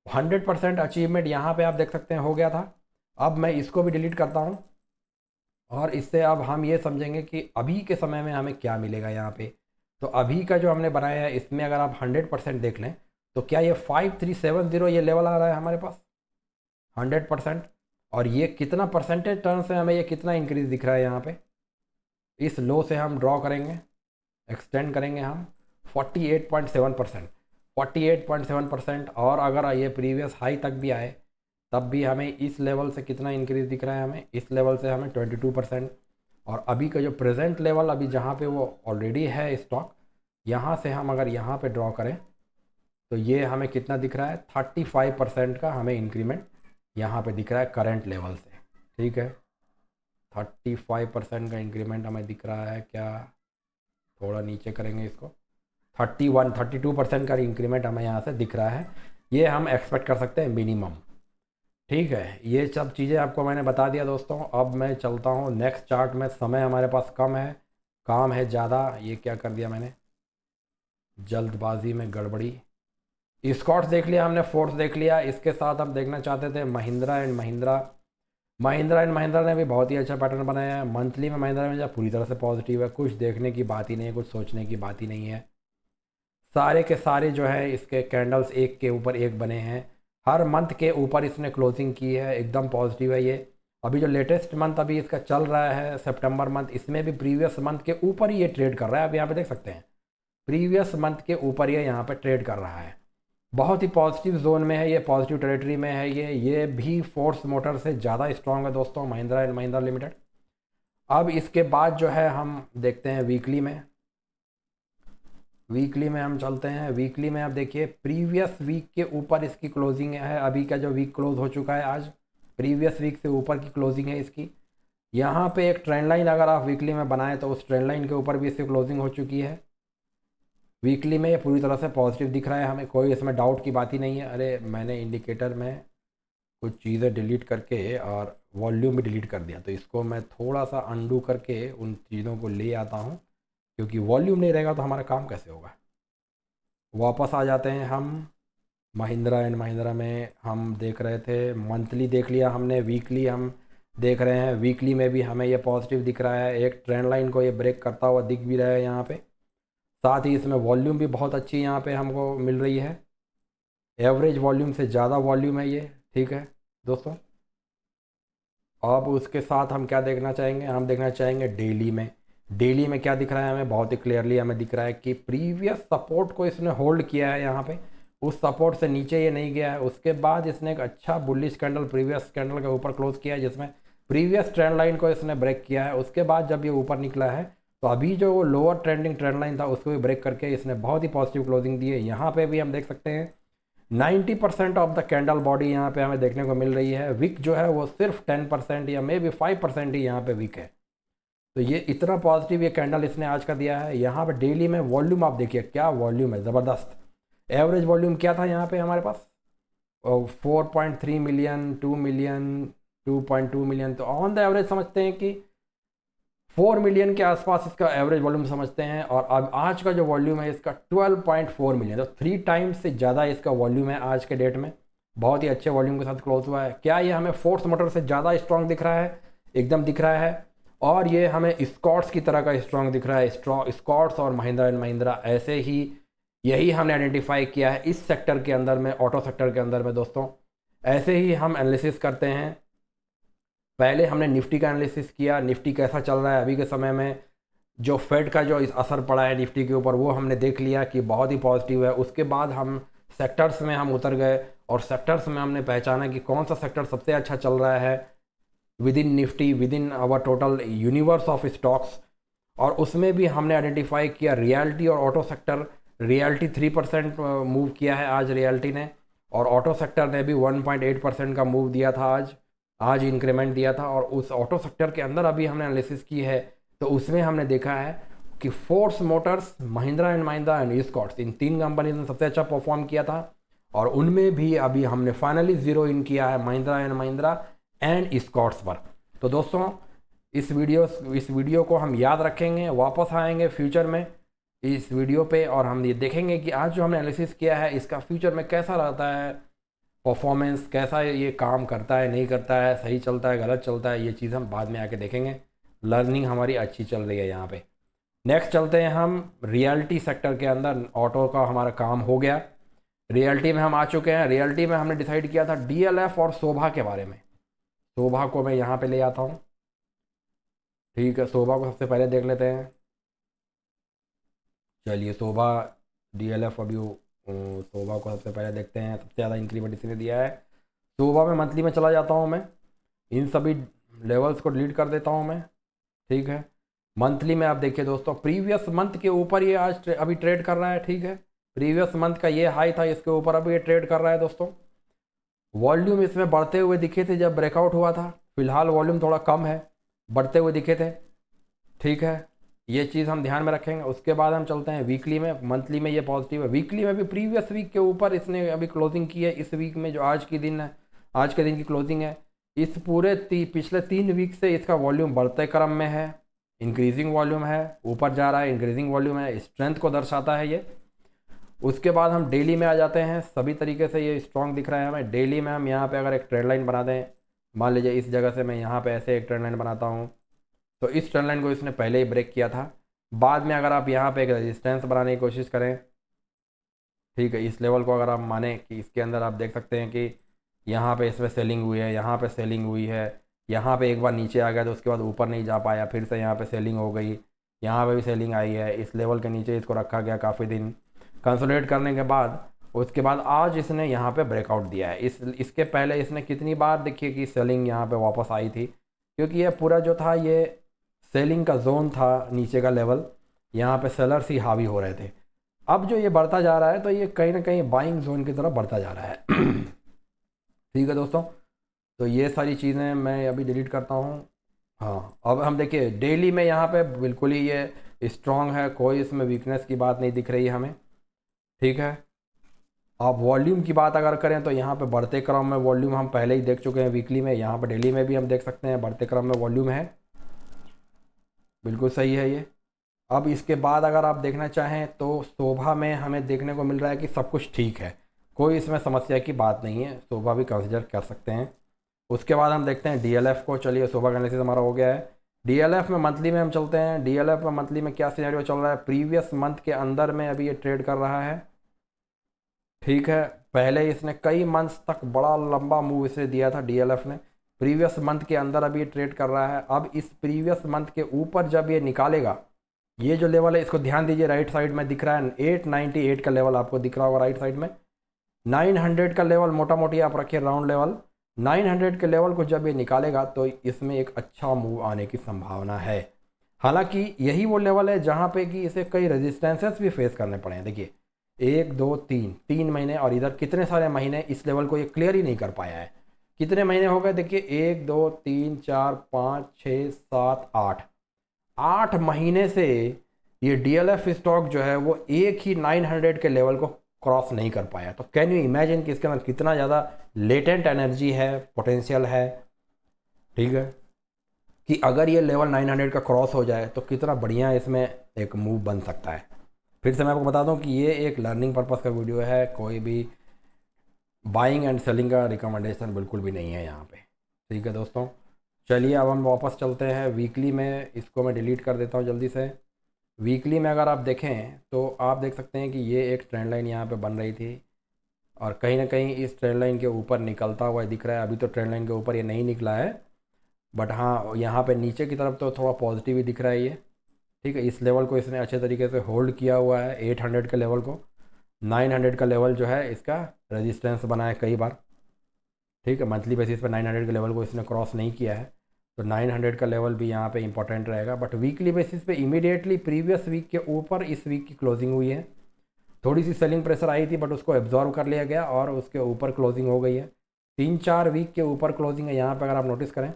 100% अचीवमेंट यहाँ पे आप देख सकते हैं हो गया था। अब मैं इसको भी डिलीट करता हूँ, और इससे अब हम ये समझेंगे कि अभी के समय में हमें क्या मिलेगा यहाँ पे। तो अभी का जो हमने बनाया है इसमें अगर आप 100% देख लें तो क्या ये 5370 ये लेवल आ रहा है हमारे पास 100%। और ये कितना परसेंटेज टर्न से हमें ये कितना इंक्रीज दिख रहा है यहाँ पे। इस लो से हम ड्रॉ करेंगे, एक्सटेंड करेंगे हम 48.7%, 48.7%। और अगर ये प्रीवियस हाई तक भी आए तब भी हमें इस लेवल से कितना इंक्रीज दिख रहा है, हमें इस लेवल से हमें 22%। और अभी का जो प्रेजेंट लेवल अभी जहाँ पे वो ऑलरेडी है स्टॉक, यहाँ से हम अगर यहाँ पे ड्रॉ करें तो ये हमें कितना दिख रहा है, 35% का हमें इंक्रीमेंट यहाँ पे दिख रहा है करंट लेवल से, ठीक है। 35% का इंक्रीमेंट हमें दिख रहा है। क्या थोड़ा नीचे करेंगे इसको, 32% का इंक्रीमेंट हमें यहाँ से दिख रहा है। ये हम एक्सपेक्ट कर सकते हैं मिनिमम, ठीक है। ये सब चीज़ें आपको मैंने बता दिया दोस्तों। अब मैं चलता हूँ नेक्स्ट चार्ट में। समय हमारे पास कम है, काम है ज़्यादा। ये क्या कर दिया मैंने, जल्दबाजी में गड़बड़ी। स्कॉट्स देख लिया हमने, फोर्स देख लिया। इसके साथ हम देखना चाहते थे महिंद्रा एंड महिंद्रा ने भी बहुत ही अच्छा पैटर्न बनाया है। मंथली में महिंद्रा में पूरी तरह से पॉजिटिव है, कुछ देखने की बात ही नहीं है, कुछ सोचने की बात ही नहीं है। सारे के सारे जो है इसके कैंडल्स एक के ऊपर एक बने हैं। हर मंथ के ऊपर इसने क्लोजिंग की है, एकदम पॉजिटिव है ये। अभी जो लेटेस्ट मंथ अभी इसका चल रहा है सितंबर मंथ, इसमें भी प्रीवियस मंथ के ऊपर ही ये ट्रेड कर रहा है। आप यहाँ पे देख सकते हैं प्रीवियस मंथ के ऊपर ये यहाँ पे ट्रेड कर रहा है। बहुत ही पॉजिटिव जोन में है ये, पॉजिटिव टेरिटरी में है ये भी फोर्स मोटर से ज़्यादा स्ट्रॉन्ग है दोस्तों, महिंद्रा एंड महिंद्रा लिमिटेड। अब इसके बाद जो है हम देखते हैं वीकली में हम चलते हैं। वीकली में आप देखिए प्रीवियस वीक के ऊपर इसकी क्लोजिंग है। अभी का जो वीक क्लोज हो चुका है आज, प्रीवियस वीक से ऊपर की क्लोजिंग है इसकी। यहाँ पे एक ट्रेंड लाइन अगर आप वीकली में बनाएं तो उस ट्रेंड लाइन के ऊपर भी इसकी क्लोजिंग हो चुकी है। वीकली में ये पूरी तरह से पॉजिटिव दिख रहा है हमें, कोई इसमें डाउट की बात ही नहीं है। अरे मैंने इंडिकेटर में कुछ चीज़ें डिलीट करके और वॉल्यूम भी डिलीट कर दिया, तो इसको मैं थोड़ा सा अंडू करके उन चीज़ों को ले आता हूँ, क्योंकि वॉल्यूम नहीं रहेगा तो हमारा काम कैसे होगा। वापस आ जाते हैं हम महिंद्रा एंड महिंद्रा में। हम देख रहे थे मंथली देख लिया हमने, वीकली हम देख रहे हैं। वीकली में भी हमें ये पॉजिटिव दिख रहा है, एक ट्रेंड लाइन को ये ब्रेक करता हुआ दिख भी रहा है यहाँ पे। साथ ही इसमें वॉल्यूम भी बहुत अच्छी यहाँ पे हमको मिल रही है, एवरेज वॉल्यूम से ज़्यादा वॉल्यूम है ये, ठीक है दोस्तों। अब उसके साथ हम क्या देखना चाहेंगे, हम देखना चाहेंगे डेली में क्या दिख रहा है हमें, बहुत ही क्लियरली हमें दिख रहा है कि प्रीवियस सपोर्ट को इसने होल्ड किया है यहाँ पे। उस सपोर्ट से नीचे ये नहीं गया है। उसके बाद इसने एक अच्छा बुलिश कैंडल प्रीवियस कैंडल के ऊपर क्लोज किया है, जिसमें प्रीवियस ट्रेंड लाइन को इसने ब्रेक किया है। उसके बाद जब ये ऊपर निकला है तो अभी जो लोअर ट्रेंडिंग ट्रेंड लाइन था उसको भी ब्रेक करके इसने बहुत ही पॉजिटिव क्लोजिंग दी है। यहाँ पे भी हम देख सकते हैं 90% ऑफ द कैंडल बॉडी यहाँ पे हमें देखने को मिल रही है। विक जो है वो सिर्फ 10% या मे बी 5% ही यहाँ पे विक है। तो ये इतना पॉजिटिव ये कैंडल इसने आज का दिया है। यहाँ पे डेली में वॉल्यूम आप देखिए क्या वॉल्यूम है, ज़बरदस्त। एवरेज वॉल्यूम क्या था यहाँ पे हमारे पास 4.3 मिलियन, 2 मिलियन, 2.2 मिलियन। तो ऑन द एवरेज समझते हैं कि 4 मिलियन के आसपास इसका एवरेज वॉल्यूम समझते हैं। और अब आज का जो वॉल्यूम है इसका 12.4 मिलियन, तो 3 टाइम्स से ज़्यादा इसका वॉल्यूम है आज के डेट में। बहुत ही अच्छे वॉल्यूम के साथ क्लोज हुआ है। क्या ये हमें फोर्स मोटर से ज़्यादा स्ट्रॉन्ग दिख रहा है? एकदम दिख रहा है। और ये हमें स्कॉट्स की तरह का स्ट्रॉन्ग दिख रहा है। स्कॉट्स और महिंद्रा एंड महिंद्रा ऐसे ही, यही हमने आइडेंटिफाई किया है इस सेक्टर के अंदर में, ऑटो सेक्टर के अंदर में दोस्तों। ऐसे ही हम एनालिसिस करते हैं। पहले हमने निफ्टी का एनालिसिस किया, निफ्टी कैसा चल रहा है अभी के समय में, जो फेड का जो असर पड़ा है निफ्टी के ऊपर वो हमने देख लिया कि बहुत ही पॉजिटिव है। उसके बाद हम सेक्टर्स में हम उतर गए और सेक्टर्स में हमने पहचाना कि कौन सा सेक्टर सबसे अच्छा चल रहा है within Nifty, within our total universe of stocks. और उसमें भी हमने आइडेंटिफाई किया रियल्टी और ऑटो सेक्टर। रियल्टी 3% मूव किया है आज रियल्टी ने, और ऑटो सेक्टर ने भी 1.8% का मूव दिया था आज इंक्रीमेंट दिया था। और उस ऑटो सेक्टर के अंदर अभी हमने एनालिसिस की है तो उसमें हमने देखा है कि Force Motors, Mahindra and Escorts, इन 3 कंपनीज ने सबसे अच्छा परफॉर्म किया था। और उनमें भी अभी हमने फाइनली ज़ीरो इन किया है महिंद्रा एंड स्कॉट्स पर। तो दोस्तों इस वीडियो को हम याद रखेंगे, वापस आएंगे फ्यूचर में इस वीडियो पे, और हम ये देखेंगे कि आज जो हमने एनालिसिस किया है इसका फ्यूचर में कैसा रहता है परफॉर्मेंस, कैसा ये काम करता है नहीं करता है, सही चलता है गलत चलता है, ये चीज़ हम बाद में आके देखेंगे। लर्निंग हमारी अच्छी चल रही है यहाँ पे। नेक्स्ट चलते हैं हम रियल्टी सेक्टर के अंदर। ऑटो का हमारा काम हो गया, रियल्टी में हम आ चुके हैं। रियल्टी में हमने डिसाइड किया था DLF और शोभा के बारे में। शोभा को मैं यहाँ पे ले आता हूँ, ठीक है। शोभा को सबसे पहले देख लेते हैं। चलिए शोभा DLF अभी शोभा को सबसे पहले देखते हैं। सबसे ज़्यादा इंक्रीमेंट इसने दिया है। शोभा में मंथली में चला जाता हूँ मैं, इन सभी लेवल्स को डिलीट कर देता हूँ मैं, ठीक है। मंथली में आप देखिए दोस्तों, प्रीवियस मंथ के ऊपर ये आज अभी ट्रेड कर रहा है, ठीक है। प्रीवियस मंथ का ये हाई था, इसके ऊपर अभी ये ट्रेड कर रहा है दोस्तों। वॉल्यूम इसमें बढ़ते हुए दिखे थे जब ब्रेकआउट हुआ था, फिलहाल वॉल्यूम थोड़ा कम है, बढ़ते हुए दिखे थे, ठीक है। ये चीज़ हम ध्यान में रखेंगे। उसके बाद हम चलते हैं वीकली में। मंथली में ये पॉजिटिव है, वीकली में भी प्रीवियस वीक के ऊपर इसने अभी क्लोजिंग की है। इस वीक में जो आज के दिन की क्लोजिंग है, इस पूरे पिछले 3 वीक से इसका वॉल्यूम बढ़ते क्रम में है, इंक्रीजिंग वॉल्यूम है, ऊपर जा रहा है, इंक्रीजिंग वॉल्यूम है, स्ट्रेंथ को दर्शाता है ये। उसके बाद हम डेली में आ जाते हैं। सभी तरीके से ये स्ट्रॉन्ग दिख रहा है हमें। डेली में हम यहाँ पे अगर एक ट्रेंड लाइन बना दें, मान लीजिए इस जगह से मैं यहाँ पे ऐसे एक ट्रेंड लाइन बनाता हूँ, तो इस ट्रेंड लाइन को इसने पहले ही ब्रेक किया था। बाद में अगर आप यहाँ पे एक रेजिस्टेंस बनाने की कोशिश करें, ठीक है, इस लेवल को अगर आप माने कि इसके अंदर आप देख सकते हैं कि यहाँ पे इसमें सेलिंग हुई है, यहाँ पे सेलिंग हुई है, यहाँ पे एक बार नीचे आ गया तो उसके बाद ऊपर नहीं जा पाया, फिर से यहाँ पे सेलिंग हो गई, यहाँ पे भी सेलिंग आई है। इस लेवल के नीचे इसको रखा गया काफ़ी दिन, कंसोलिडेट करने के बाद उसके बाद आज इसने यहाँ पे ब्रेकआउट दिया है। इसके पहले इसने कितनी बार देखिए कि सेलिंग यहाँ पे वापस आई थी, क्योंकि ये पूरा जो था ये सेलिंग का जोन था, नीचे का लेवल, यहाँ पे सेलर्स ही हावी हो रहे थे। अब जो ये बढ़ता जा रहा है तो ये कहीं ना कहीं बाइंग जोन की तरफ बढ़ता जा रहा है। ठीक है दोस्तों, तो ये सारी चीज़ें मैं अभी डिलीट करता हूँ। हाँ, अब हम देखिए डेली में यहाँ पे बिल्कुल ही ये स्ट्रॉन्ग है, कोई इसमें वीकनेस की बात नहीं दिख रही है हमें, ठीक है। आप वॉल्यूम की बात अगर करें तो यहाँ पे बढ़ते क्रम में वॉल्यूम हम पहले ही देख चुके हैं वीकली में, यहाँ पर डेली में भी हम देख सकते हैं बढ़ते क्रम में वॉल्यूम है, बिल्कुल सही है ये। अब इसके बाद अगर आप देखना चाहें तो शोभा में हमें देखने को मिल रहा है कि सब कुछ ठीक है, कोई इसमें समस्या की बात नहीं है, शोभा भी कंसिडर कर सकते हैं। उसके बाद हम देखते हैं DLF को। चलिए शोभा का एनालिसिस हमारा हो गया है। DLF में मंथली में हम चलते हैं। DLF में मंथली में क्या सिनेरियो चल रहा है, प्रीवियस मंथ के अंदर में अभी ये ट्रेड कर रहा है, ठीक है। पहले इसने कई मंथ्स तक बड़ा लंबा मूव इसे दिया था DLF ने, प्रीवियस मंथ के अंदर अभी ये ट्रेड कर रहा है। अब इस प्रीवियस मंथ के ऊपर जब ये निकालेगा, ये जो लेवल है इसको ध्यान दीजिए, राइट साइड में दिख रहा है 898 का लेवल आपको दिख रहा होगा राइट साइड में, 900 का लेवल मोटा मोटी आप रखिए राउंड लेवल, 900 के लेवल को जब ये निकालेगा तो इसमें एक अच्छा मूव आने की संभावना है। हालांकि यही वो लेवल है जहाँ पे कि इसे कई रेजिस्टेंसेस भी फेस करने पड़े हैं। देखिए 1 2 3 महीने, और इधर कितने सारे महीने इस लेवल को ये क्लियर ही नहीं कर पाया है। कितने महीने हो गए देखिए, 1 2 3 4 5 6 7 8, 8 महीने से ये डीएलएफ स्टॉक जो है वो एक ही 900 के लेवल को क्रॉस नहीं कर पाया। तो कैन यू इमेजिन कि इसके अंदर कितना ज़्यादा लेटेंट एनर्जी है, पोटेंशियल है। ठीक है, कि अगर ये लेवल 900 का क्रॉस हो जाए तो कितना बढ़िया इसमें एक मूव बन सकता है। फिर से मैं आपको बता दूं कि ये एक लर्निंग पर्पस का वीडियो है, कोई भी बाइंग एंड सेलिंग का रिकमेंडेशन बिल्कुल भी नहीं है यहाँ पे। ठीक है दोस्तों, चलिए अब हम वापस चलते हैं वीकली में। इसको मैं डिलीट कर देता हूँ जल्दी से। वीकली में अगर आप देखें तो आप देख सकते हैं कि ये एक ट्रेंड लाइन यहाँ पे बन रही थी, और कहीं ना कहीं इस ट्रेंड लाइन के ऊपर निकलता हुआ दिख रहा है। अभी तो ट्रेंड लाइन के ऊपर ये नहीं निकला है, बट हाँ यहाँ पे नीचे की तरफ तो थोड़ा पॉजिटिव ही दिख रहा है ये। ठीक है, इस लेवल को इसने अच्छे तरीके से होल्ड किया हुआ है, 800 के लेवल को। 900 का लेवल जो है इसका रेजिस्टेंस बना है कई बार। ठीक है, मंथली बेसिस पे 900 के लेवल को इसने क्रॉस नहीं किया है, तो 900 का लेवल भी यहाँ पे इंपॉर्टेंट रहेगा। बट वीकली बेसिस पे इमीडिएटली प्रीवियस वीक के ऊपर इस वीक की क्लोजिंग हुई है। थोड़ी सी सेलिंग प्रेशर आई थी बट उसको एब्जॉर्व कर लिया गया और उसके ऊपर क्लोजिंग हो गई है। 3 4 वीक के ऊपर क्लोजिंग है यहाँ पर, अगर आप नोटिस करें।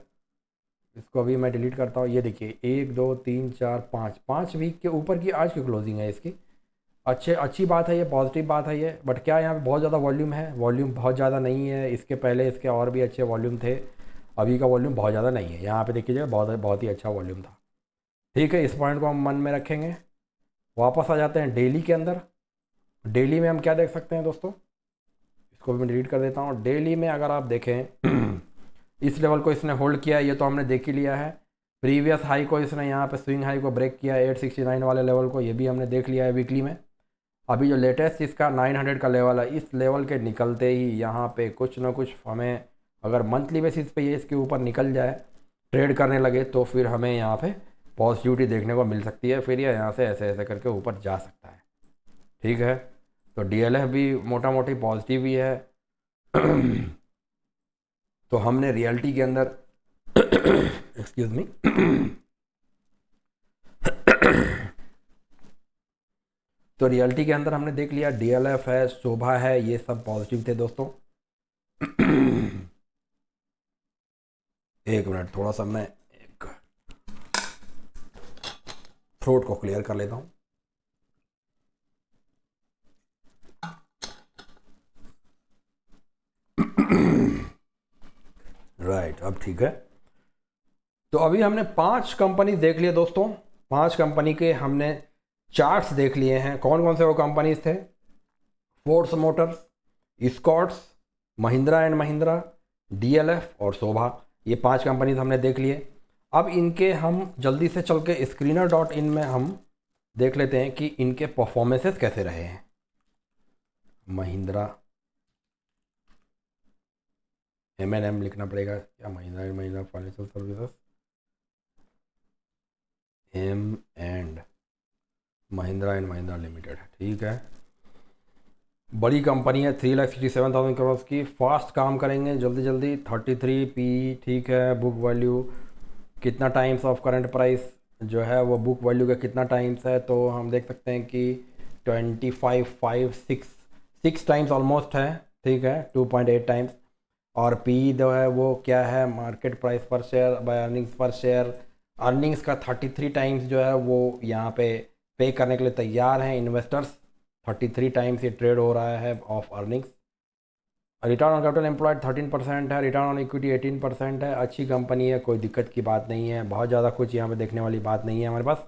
इसको अभी मैं डिलीट करता हूँ। ये देखिए 1 2 3 4 5 वीक के ऊपर की आज की क्लोजिंग है इसकी। अच्छी बात है ये, पॉजिटिव बात है ये। बट क्या यहाँ पे बहुत ज़्यादा वॉल्यूम है? वॉल्यूम बहुत ज़्यादा नहीं है। इसके पहले इसके और भी अच्छे वॉल्यूम थे, अभी का वॉल्यूम बहुत ज़्यादा नहीं है। यहाँ पे देखिए बहुत बहुत ही अच्छा वॉल्यूम था। ठीक है, इस पॉइंट को हम मन में रखेंगे। वापस आ जाते हैं डेली के अंदर। डेली में हम क्या देख सकते हैं दोस्तों, इसको भी मैं डिलीट कर देता हूँ। डेली में अगर आप देखें इस लेवल को इसने होल्ड किया, ये तो हमने देख ही लिया है। प्रीवियस हाई को इसने यहाँ पे स्विंग हाई को ब्रेक किया, 869 वाले लेवल को, ये भी हमने देख लिया है वीकली में। अभी जो लेटेस्ट इसका 900 का लेवल है, इस लेवल के निकलते ही यहाँ पे कुछ ना कुछ हमें, अगर मंथली बेसिस पे ये इसके ऊपर निकल जाए, ट्रेड करने लगे, तो फिर हमें यहाँ पे पॉजिटिविटी देखने को मिल सकती है। फिर ये यहाँ से ऐसे ऐसे करके ऊपर जा सकता है। ठीक है, तो डीएलएफ भी मोटा मोटी पॉजिटिव ही है। तो हमने रियलिटी के अंदर एक्सक्यूज मी तो रियलिटी के अंदर हमने देख लिया डीएलएफ है, शोभा है, ये सब पॉजिटिव थे दोस्तों। एक मिनट, थोड़ा सा मैं एक थ्रोट को क्लियर कर लेता हूँ। राइट, अब ठीक है। तो अभी हमने 5 कंपनी देख लिए दोस्तों। 5 कंपनी के हमने चार्ट्स देख लिए हैं। कौन कौन से वो कंपनीज थे? Force Motors, Escorts, Mahindra and Mahindra, DLF और शोभा। ये 5 कंपनीज हमने देख लिए। अब इनके हम जल्दी से चल के screener.in में हम देख लेते हैं कि इनके परफॉर्मेंसेस कैसे रहे हैं। महिंद्रा M&M लिखना पड़ेगा क्या? Mahindra and Mahindra financial services, Mahindra and Mahindra limited. ठीक है, बड़ी कंपनी है, 3,67,000 करोड़ की। फास्ट काम करेंगे, जल्दी जल्दी। 33 पी, ठीक है। बुक वैल्यू कितना टाइम्स ऑफ करंट प्राइस जो है वो बुक वैल्यू का कितना टाइम्स है, तो हम देख सकते हैं कि 6 टाइम्स ऑलमोस्ट है। ठीक है, 2.8 टाइम्स। और पी जो है वो क्या है? मार्केट प्राइस पर शेयर बाय अर्निंग्स पर शेयर। अर्निंग्स का 33 टाइम्स जो है वो यहाँ पे करने के लिए तैयार हैं इन्वेस्टर्स। 33 टाइम्स ये ट्रेड हो रहा है of earnings. Return on capital employed 13% है। रिटर्न ऑन इक्विटी 18% है। अच्छी कंपनी है, कोई दिक्कत की बात नहीं है। बहुत ज़्यादा कुछ यहाँ पे देखने वाली बात नहीं है हमारे पास।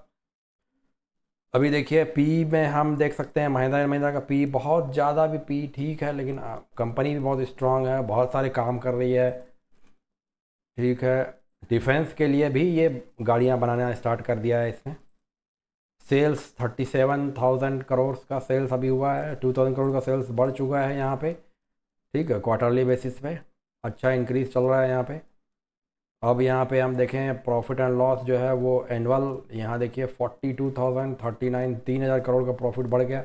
अभी देखिए पी में हम देख सकते हैं महिंद्रा एंड महिंद्रा का पी बहुत ज़्यादा भी पी ठीक है, लेकिन कंपनी भी बहुत स्ट्रांग है, बहुत सारे काम कर रही है। ठीक है, डिफेंस के लिए भी ये गाड़ियाँ बनाना स्टार्ट कर दिया है इसने। सेल्स 37,000 करोड़ का सेल्स अभी हुआ है। 2,000 करोड़ का सेल्स बढ़ चुका है यहाँ पे। ठीक है, क्वार्टरली बेसिस पे अच्छा इंक्रीज चल रहा है यहाँ पे। अब यहाँ पे हम देखें प्रॉफिट एंड लॉस जो है वो एनुअल, यहाँ देखिए 42,039, 3,000 करोड़ का प्रॉफिट बढ़ गया।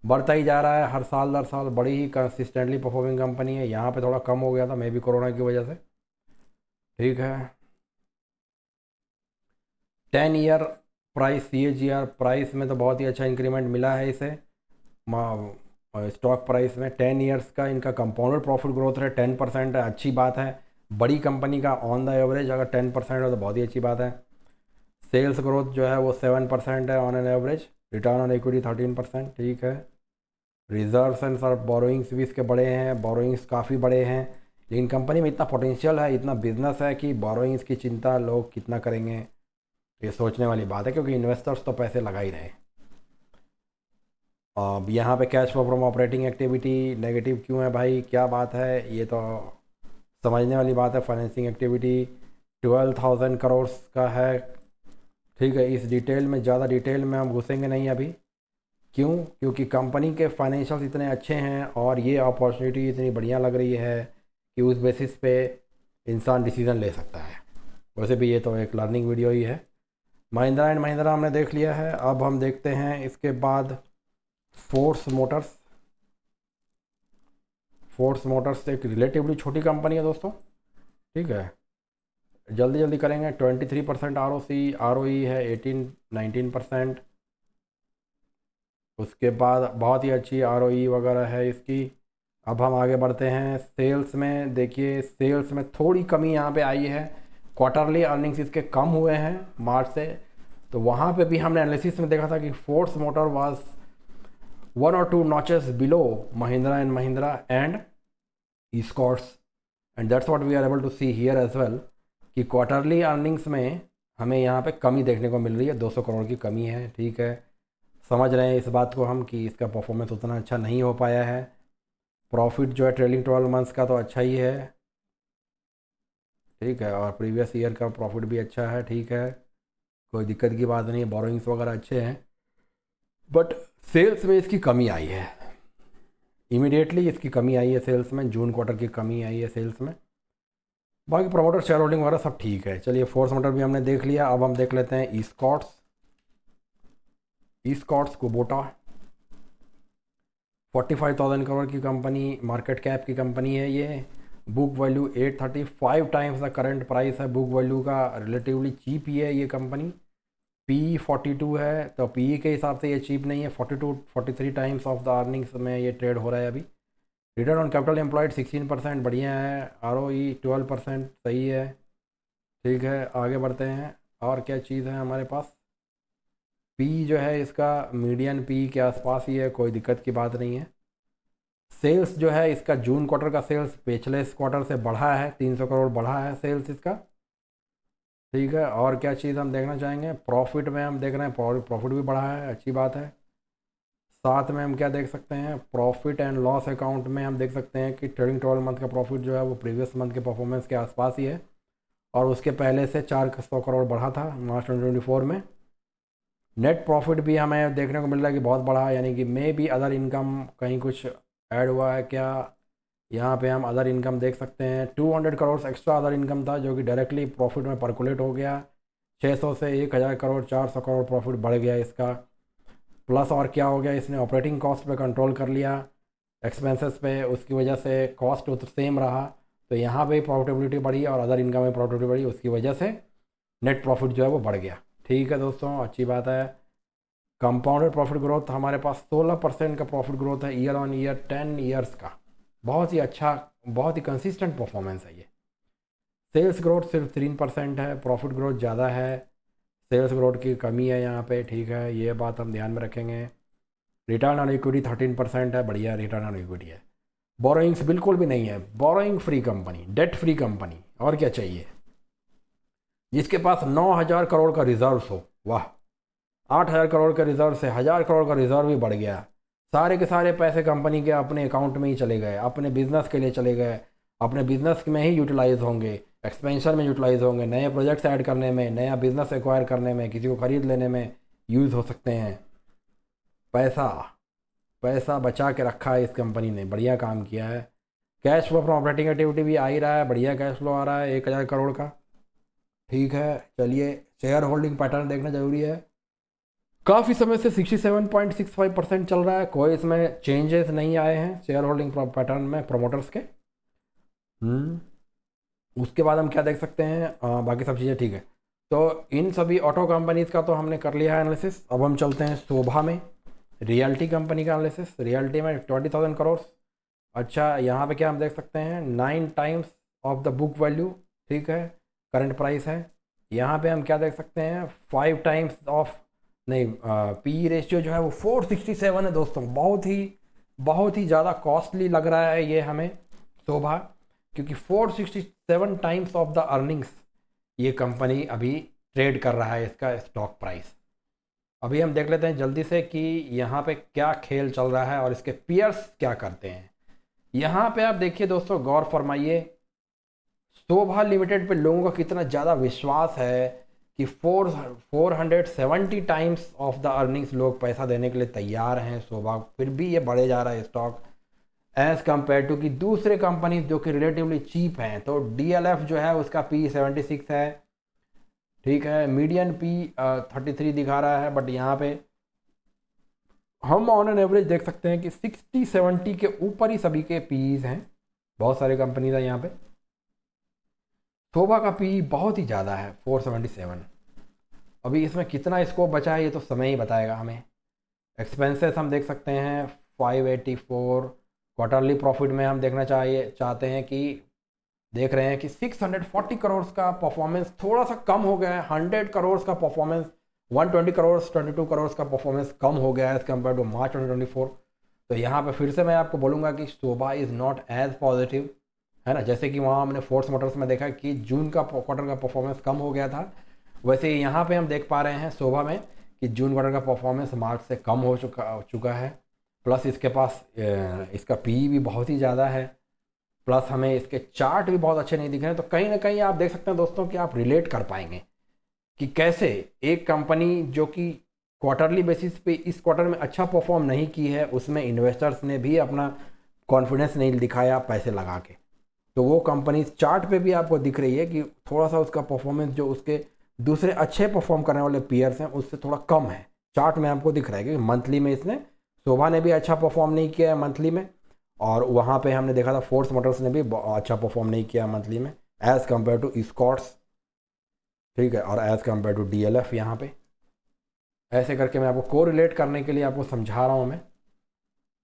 बढ़ता ही जा रहा है हर साल दर साल, बड़ी ही कंसिस्टेंटली परफॉर्मिंग कंपनी है। यहाँ पे थोड़ा कम हो गया था, मे भी कोरोना की वजह से। ठीक है, 10 ईयर प्राइस CAGR प्राइस में तो बहुत ही अच्छा इंक्रीमेंट मिला है इसे। स्टॉक प्राइस में 10 ईयर्स का इनका कंपाउंडेड प्रॉफिट ग्रोथ रेट 10% है, अच्छी बात है। बड़ी कंपनी का ऑन द एवरेज अगर 10% है तो बहुत ही अच्छी बात है। सेल्स ग्रोथ जो है वो 7% है on an average. Return on equity 13%। ठीक है, रिजर्व्स एंड सर बोरोइंग्स भी इसके बड़े हैं, बोरोइंग्स काफ़ी बड़े हैं। लेकिन कंपनी में इतना पोटेंशियल है, इतना बिजनेस है कि बोरोइंग्स की चिंता लोग कितना करेंगे, ये सोचने वाली बात है, क्योंकि इन्वेस्टर्स तो पैसे लगा ही रहे। अब यहाँ पे cash flow from operating activity negative क्यों है भाई, क्या बात है, ये तो समझने वाली बात है। फाइनेंसिंग एक्टिविटी 12,000 करोड़ का है। ठीक है, इस डिटेल में, ज़्यादा डिटेल में हम घुसेंगे नहीं अभी। क्यों? क्योंकि कंपनी के फाइनेंशियल्स इतने अच्छे हैं और ये अपॉर्चुनिटी इतनी बढ़िया लग रही है कि उस बेसिस पे इंसान डिसीज़न ले सकता है। वैसे भी ये तो एक लर्निंग वीडियो ही है। महिंद्रा एंड महिंद्रा हमने देख लिया है। अब हम देखते हैं इसके बाद फोर्स मोटर्स। फोर्स मोटर्स एक रिलेटिवली छोटी कंपनी है दोस्तों। ठीक है, जल्दी जल्दी करेंगे। 23% ROE है, 18-19%। उसके बाद बहुत ही अच्छी ROE वगैरह है इसकी। अब हम आगे बढ़ते हैं। सेल्स में देखिए, सेल्स में थोड़ी कमी यहाँ पे आई है। क्वार्टरली अर्निंग्स इसके कम हुए हैं मार्च से, तो वहाँ पे भी हमने एनालिसिस में देखा था कि force motor was 1 or 2 notches below Mahindra and Mahindra and Escorts, and that's what we are able to see here as well कि क्वार्टरली अर्निंग्स में हमें यहाँ पे कमी देखने को मिल रही है, 200 करोड़ की कमी है। ठीक है, समझ रहे हैं इस बात को हम कि इसका परफॉर्मेंस उतना अच्छा नहीं हो पाया है। प्रॉफिट जो है ट्रेलिंग 12 मंथ्स का तो अच्छा ही है। ठीक है, और प्रीवियस ईयर का प्रॉफिट भी अच्छा है। ठीक है, कोई दिक्कत की बात नहीं है, बोरोइंग्स वगैरह अच्छे हैं, बट सेल्स में इसकी कमी आई है। इमीडिएटली इसकी कमी आई है सेल्स में, जून क्वार्टर की कमी आई है सेल्स में। बाकी प्रमोटर शेयर होल्डिंग वगैरह सब ठीक है। चलिए, फोर्स मोटर भी हमने देख लिया। अब हम देख लेते हैं ईस्कॉट्स। ईस्कॉट्स कुबोटा 45,000 करोड़ की कंपनी, मार्केट कैप की कंपनी है ये। Book value 835 times the current price है बुक वैल्यू का, रिलेटिवली चीप ही है ये कंपनी। PE 42 है, तो PE के हिसाब से ये चीप नहीं है। 42-43 टाइम्स ऑफ द अर्निंग्स में ये ट्रेड हो रहा है अभी। रिटर्न ऑन कैपिटल एम्प्लॉयड 16%, बढ़िया है। ROE 12%, सही है। ठीक है, आगे बढ़ते हैं। और क्या चीज़ है हमारे पास? पी जो है इसका मीडियन पी के आसपास ही है, कोई दिक्कत की बात नहीं है। सेल्स जो है इसका जून क्वार्टर का सेल्स पिछले क्वार्टर से बढ़ा है, 300 करोड़ बढ़ा है सेल्स इसका। ठीक है, और क्या चीज़ हम देखना चाहेंगे? प्रॉफिट में हम देख रहे हैं प्रॉफिट भी बढ़ा है, अच्छी बात है। साथ में हम क्या देख सकते हैं? प्रॉफिट एंड लॉस अकाउंट में हम देख सकते हैं कि ट्रेडिंग 12 मंथ का प्रॉफिट जो है वो प्रीवियस मंथ के परफॉर्मेंस के आसपास ही है, और उसके पहले से 400 करोड़ बढ़ा था मार्च 2024 में। नेट प्रॉफिट भी हमें देखने को मिल रहा है कि बहुत बढ़ा है, यानी कि मे भी अदर इनकम कहीं कुछ ऐड हुआ है क्या? यहाँ पे हम अदर इनकम देख सकते हैं। 200 करोड़ एक्स्ट्रा अदर इनकम था जो कि डायरेक्टली प्रॉफिट में परकुलेट हो गया। 600 से 1,000 करोड़, 400 करोड़ प्रॉफिट बढ़ गया इसका। प्लस और क्या हो गया, इसने ऑपरेटिंग कॉस्ट पे कंट्रोल कर लिया, एक्सपेंसेस पे, उसकी वजह से कॉस्ट तो सेम रहा, तो यहाँ पे प्रॉफिटेबिलिटी बढ़ी और अदर इनकम में प्रॉफिटेबिलिटी बढ़ी, उसकी वजह से नेट प्रॉफिट जो है वो बढ़ गया। ठीक है दोस्तों, अच्छी बात है। कंपाउंडेड प्रॉफिट ग्रोथ हमारे पास 16% का प्रॉफिट ग्रोथ है ईयर ऑन ईयर 10 ईयर्स का, बहुत ही अच्छा, बहुत ही कंसिस्टेंट परफॉर्मेंस है ये। सेल्स ग्रोथ सिर्फ 3% है, प्रॉफिट ग्रोथ ज़्यादा है, सेल्स ग्रोथ की कमी है यहाँ पे। ठीक है, ये बात हम ध्यान में रखेंगे। रिटर्न ऑन इक्विटी 13% है, बढ़िया रिटर्न ऑन इक्विटी है। बोरोइंग्स बिल्कुल भी नहीं है, borrowing free company, debt free company, और क्या चाहिए? जिसके पास 9,000 करोड़ का रिजर्व हो, वाह। 8,000 करोड़ के रिजर्व से 1,000 करोड़ का रिजर्व भी बढ़ गया। सारे के सारे पैसे कंपनी के अपने अकाउंट में ही चले गए, अपने बिजनेस के लिए चले गए, अपने बिजनेस में ही यूटिलाइज होंगे, एक्सपेंशन में यूटिलाइज होंगे, नए प्रोजेक्ट्स ऐड करने में, नया बिजनेस एक्वायर करने में, किसी को ख़रीद लेने में यूज़ हो सकते हैं। पैसा पैसा बचा के रखा है इस कंपनी ने, बढ़िया काम किया है। Cash flow from operating activity भी आ ही रहा है, बढ़िया कैश फ्लो आ रहा है 1,000 करोड़ का। ठीक है, चलिए, शेयर होल्डिंग पैटर्न देखना ज़रूरी है। काफ़ी समय से 67.65% चल रहा है, कोई इसमें चेंजेस नहीं आए हैं शेयर होल्डिंग पैटर्न में प्रमोटर्स के। उसके बाद हम क्या देख सकते हैं, बाकी सब चीज़ें ठीक है। तो इन सभी ऑटो कंपनीज़ का तो हमने कर लिया है एनालिसिस। अब हम चलते हैं शोभा में, रियल्टी कंपनी का एनालिसिस। रियल्टी में 20,000 करोड़। अच्छा, यहाँ पे क्या हम देख सकते हैं, 9 times of the book value, ठीक है, करंट प्राइस है। यहाँ पे हम क्या देख सकते हैं, 5 टाइम्स ऑफ, नहीं, पी रेशियो जो है वो 467 है दोस्तों। बहुत ही ज़्यादा कॉस्टली लग रहा है ये हमें शोभा, क्योंकि 467 टाइम्स ऑफ द अर्निंग्स ये कंपनी अभी ट्रेड कर रहा है, इसका स्टॉक प्राइस। अभी हम देख लेते हैं जल्दी से कि यहाँ पे क्या खेल चल रहा है और इसके पीयर्स क्या करते हैं। यहाँ पे आप देखिए दोस्तों, गौर फरमाइए, शोभा लिमिटेड पे लोगों का कितना ज़्यादा विश्वास है कि 470 टाइम्स ऑफ द अर्निंग्स लोग पैसा देने के लिए तैयार हैं शोभा, फिर भी ये बढ़े जा रहा है स्टॉक एज़ कम्पेयर टू कि दूसरे कंपनीज जो कि रिलेटिवली चीप हैं। तो DLF जो है उसका P 76 है, ठीक है, मीडियन P 33 दिखा रहा है, बट यहाँ पे हम ऑन एन एवरेज देख सकते हैं कि 60-70 के ऊपर ही सभी के पीईज हैं, बहुत सारे कंपनीज हैं यहाँ पे। शोभा का पी बहुत ही ज़्यादा है, 477। अभी इसमें कितना स्कोप बचा है ये तो समय ही बताएगा हमें। एक्सपेंसेस हम देख सकते हैं 584। क्वार्टरली प्रॉफिट में हम देखना चाहते हैं कि देख रहे हैं कि 640 करोड़ का परफॉर्मेंस थोड़ा सा कम हो गया है। 100 करोड़ का परफॉर्मेंस, 120 करोड़ 22 करोड़ का परफॉर्मेंस कम हो गया है एज कम्पेयर टू मार्च 2024। तो यहाँ पे फिर से मैं आपको बोलूँगा कि शोभा इज़ नॉट एज पॉजिटिव, है ना। जैसे कि वहाँ हमने फोर्स मोटर्स में देखा कि जून का क्वार्टर का परफॉर्मेंस कम हो गया था, वैसे ही यहाँ पे हम देख पा रहे हैं शोभा में कि जून क्वार्टर का परफॉर्मेंस मार्च से कम हो चुका है। प्लस इसके पास इसका पी भी बहुत ही ज़्यादा है, प्लस हमें इसके चार्ट भी बहुत अच्छे नहीं दिख रहे हैं। तो कहीं ना कहीं आप देख सकते हैं दोस्तों कि आप रिलेट कर पाएंगे कि कैसे एक कंपनी जो कि क्वार्टरली बेसिस पे इस क्वार्टर में अच्छा परफॉर्म नहीं की है, उसमें इन्वेस्टर्स ने भी अपना कॉन्फिडेंस नहीं दिखाया पैसे लगा के, तो वो कंपनी चार्ट पे भी आपको दिख रही है कि थोड़ा सा उसका परफॉर्मेंस जो उसके दूसरे अच्छे परफॉर्म करने वाले पीयर्स हैं उससे थोड़ा कम है। चार्ट में आपको दिख रहा है कि मंथली में इसने, शोभा ने भी अच्छा परफॉर्म नहीं किया है मंथली में, और वहाँ पे हमने देखा था फोर्स मोटर्स ने भी अच्छा परफॉर्म नहीं किया मंथली में एज़ कम्पेयर टू स्कॉट्स, ठीक है, और एज़ कम्पेयर टू DLF। यहाँ पे ऐसे करके मैं आपको को रिलेट करने के लिए आपको समझा रहा हूँ मैं।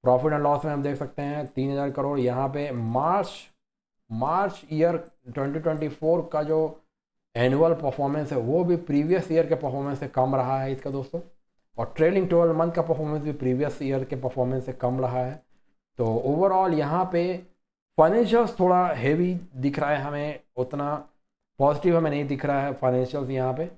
प्रॉफिट एंड लॉस में हम देख सकते हैं 3,000 करोड़। यहाँ पे मार्च ईयर 2024 का जो एनुअल परफॉर्मेंस है वो भी प्रीवियस ईयर के परफॉर्मेंस से कम रहा है इसका दोस्तों, और ट्रेलिंग 12 मंथ का परफॉर्मेंस भी प्रीवियस ईयर के परफॉर्मेंस से कम रहा है। तो ओवरऑल यहाँ पे फाइनेंशियल्स थोड़ा हेवी दिख रहा है हमें, उतना पॉजिटिव हमें नहीं दिख रहा है फाइनेंशियल्स। यहाँ पे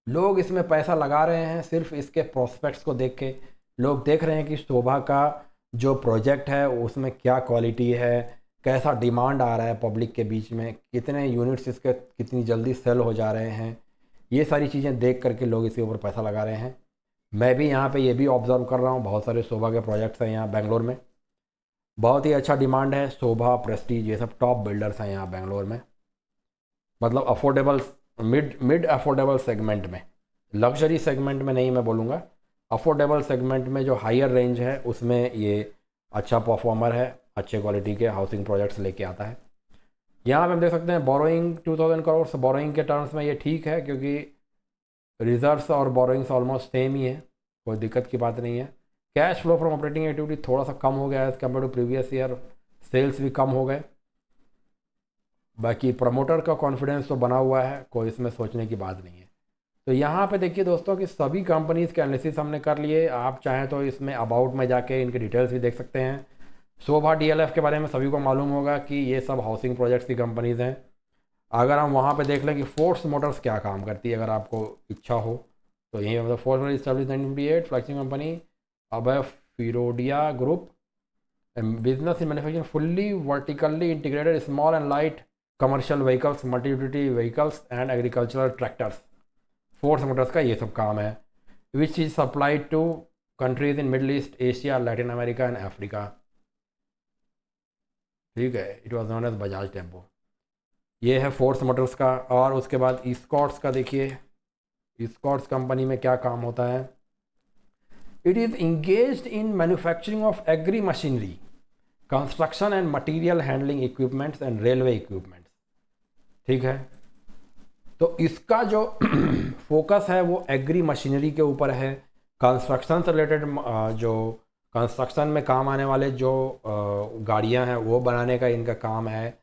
लोग इसमें पैसा लगा रहे हैं सिर्फ इसके प्रोस्पेक्ट्स को देख के। लोग देख रहे हैं कि शोभा का जो प्रोजेक्ट है उसमें क्या क्वालिटी है, कैसा डिमांड आ रहा है पब्लिक के बीच में, कितने यूनिट्स इसके कितनी जल्दी सेल हो जा रहे हैं, ये सारी चीज़ें देख करके लोग इसके ऊपर पैसा लगा रहे हैं। मैं भी यहाँ पे ये भी ऑब्ज़र्व कर रहा हूँ, बहुत सारे शोभा के प्रोजेक्ट्स हैं यहाँ बेंगलोर में, बहुत ही अच्छा डिमांड है। शोभा, प्रेस्टीज, ये सब टॉप बिल्डर्स हैं यहाँ बेंगलोर में, मतलब अफोर्डेबल, मिड अफोर्डेबल सेगमेंट में, लग्जरी सेगमेंट में नहीं मैं बोलूँगा, अफोर्डेबल सेगमेंट में जो हायर रेंज है उसमें ये अच्छा परफॉर्मर है, अच्छे क्वालिटी के हाउसिंग प्रोजेक्ट्स लेके आता है। यहाँ पे हम देख सकते हैं बोरोइंग 2,000 करोड़। बोरोइंग के टर्म्स में ये ठीक है क्योंकि रिजर्व्स और बोरोइंग्स ऑलमोस्ट सेम ही है, कोई दिक्कत की बात नहीं है। Cash flow from operating activity थोड़ा सा कम हो गया है as compare to previous year, sales भी कम हो गए। बाकी प्रमोटर का कॉन्फिडेंस तो बना हुआ है, कोई इसमें सोचने की बात नहीं है। तो यहाँ पे देखिए दोस्तों कि सभी कंपनीज़ के एनालिसिस हमने कर लिए। आप चाहें तो इसमें अबाउट में जाके इनके डिटेल्स भी देख सकते हैं। शोभा DLF के बारे में सभी को मालूम होगा कि ये सब हाउसिंग प्रोजेक्ट्स की कंपनीज़ हैं। अगर हम वहाँ पे देख लें कि फोर्स मोटर्स क्या काम करती है, अगर आपको इच्छा हो तो यही, मतलब Force Motors establish 1958, flagship company अब है Firodia group, business in manufacturing fully vertically integrated small and light commercial vehicles, multi utility vehicles and agricultural tractors. Force Motors का ये सब काम है, which is supplied to countries in Middle East, Asia, Latin America and Africa, ठीक है। It was known as Bajaj Tempo. ये है force Motors का। और उसके बाद स्कॉट्स का देखिए, स्कॉट्स कंपनी में क्या काम होता है? It is engaged in manufacturing of agri machinery, construction and material handling equipments and railway equipments. ठीक है, तो इसका जो फोकस है वो एग्री मशीनरी के ऊपर है, कंस्ट्रक्शन से रिलेटेड जो कंस्ट्रक्शन में काम आने वाले जो गाड़ियां हैं वो बनाने का इनका काम है,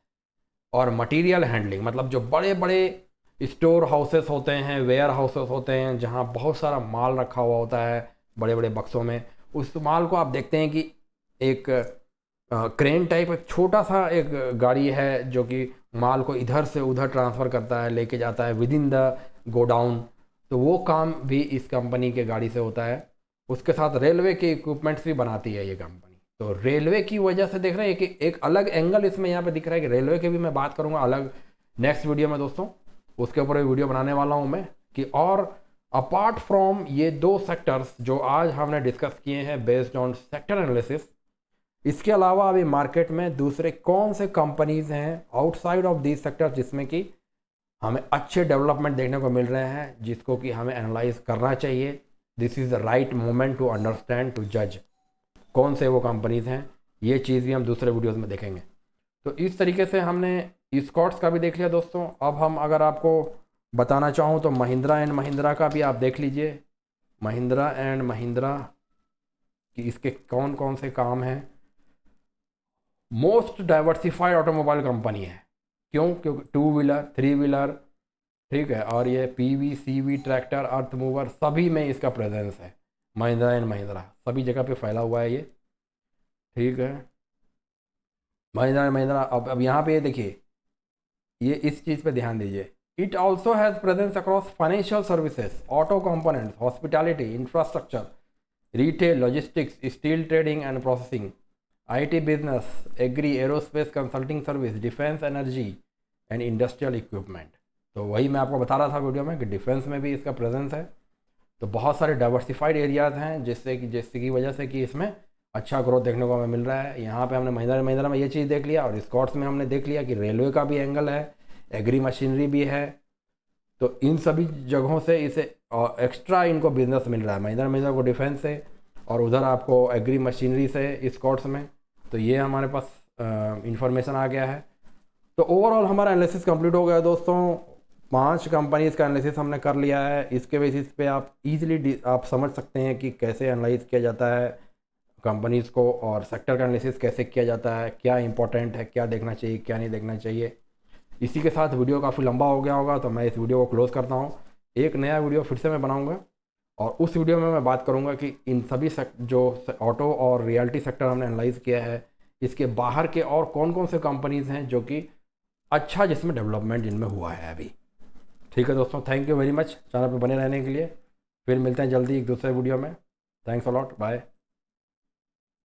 और मटेरियल हैंडलिंग मतलब जो बड़े बड़े स्टोर हाउसेस होते हैं, वेयर हाउसेस होते हैं, जहां बहुत सारा माल रखा हुआ होता है बड़े बड़े बक्सों में, उस माल को आप देखते हैं कि एक क्रेन टाइप एक छोटा सा एक गाड़ी है जो कि माल को इधर से उधर ट्रांसफ़र करता है, लेके जाता है विद इन द गोडाउन। तो वो काम भी इस कंपनी के गाड़ी से होता है। उसके साथ रेलवे के इक्विपमेंट्स भी बनाती है ये कंपनी। तो रेलवे की वजह से देख रहे हैं कि एक अलग एंगल इसमें यहाँ पे दिख रहा है कि रेलवे के भी मैं बात करूँगा अलग नेक्स्ट वीडियो में दोस्तों, उसके ऊपर वीडियो बनाने वाला हूँ मैं कि और अपार्ट फ्रॉम ये दो सेक्टर्स जो आज हमने डिस्कस किए हैं बेस्ड ऑन सेक्टर एनालिसिस, इसके अलावा अभी मार्केट में दूसरे कौन से कंपनीज हैं आउटसाइड ऑफ दीज सेक्टर जिसमें कि हमें अच्छे डेवलपमेंट देखने को मिल रहे हैं, जिसको कि हमें एनालाइज करना चाहिए। This is the right moment to understand, to जज कौन से वो कंपनीज़ हैं। ये चीज़ भी हम दूसरे वीडियोस में देखेंगे। तो इस तरीके से हमने स्कॉट्स का भी देख लिया दोस्तों। अब हम अगर आपको बताना चाहूँ तो महिंद्रा एंड महिंद्रा का भी आप देख लीजिए। महिंद्रा एंड महिंद्रा कि इसके कौन कौन से काम हैं। मोस्ट डाइवर्सिफाइड ऑटोमोबाइल कंपनी है। क्यों? क्योंकि 2 व्हीलर, 3 व्हीलर, ठीक है, और ये PV, CV, ट्रैक्टर, अर्थ मूवर सभी में इसका प्रेजेंस है। महिंद्रा एंड महिंद्रा सभी जगह पे फैला हुआ है ये। ठीक है, महिंद्रा एंड महिंद्रा। अब यहाँ पे ये देखिए, ये इस चीज़ पे ध्यान दीजिए। It also has presence across financial services, auto components, hospitality, infrastructure, retail, logistics, steel trading and processing, IT business, agri, aerospace, consulting service, defence, energy and industrial equipment. तो वही मैं आपको बता रहा था वीडियो में कि डिफेंस में भी इसका प्रेजेंस है। तो बहुत सारे डाइवर्सिफाइड एरियाज़ हैं जिसकी वजह से कि इसमें अच्छा ग्रोथ देखने को हमें मिल रहा है। यहाँ पे हमने महिंद्रा में ये चीज़ देख लिया, और स्कॉट्स में हमने देख लिया कि रेलवे का भी एंगल है, एग्री मशीनरी भी है। तो इन सभी जगहों से इसे एक्स्ट्रा इनको बिजनेस मिल रहा है। महिंद्रा को डिफेंस से, और उधर आपको एग्री मशीनरी से स्कॉट्स में। तो ये हमारे पास इंफॉर्मेशन आ गया है। तो ओवरऑल हमारा एनालिसिस कंप्लीट हो गया दोस्तों। 5 कंपनीज़ का एनालिसिस हमने कर लिया है। इसके बेसिस पे आप इजीली आप समझ सकते हैं कि कैसे एनालाइज किया जाता है कंपनीज़ को, और सेक्टर का एनालिसिस कैसे किया जाता है, क्या इंपॉर्टेंट है, क्या देखना चाहिए, क्या नहीं देखना चाहिए। इसी के साथ वीडियो काफ़ी लंबा हो गया होगा, तो मैं इस वीडियो को क्लोज़ करता हूँ। एक नया वीडियो फिर से मैं बनाऊँगा, और उस वीडियो में मैं बात करूँगा कि इन सभी जो ऑटो और रियल्टी सेक्टर हमने एनालाइज किया है, इसके बाहर के और कौन कौन से कंपनीज़ हैं जो कि अच्छा जिसमें डेवलपमेंट जिनमें हुआ है अभी। ठीक है दोस्तों, thank you very much channel पर बने रहने के लिए। फिर मिलते हैं जल्दी एक दूसरे वीडियो में। Thanks a lot, bye.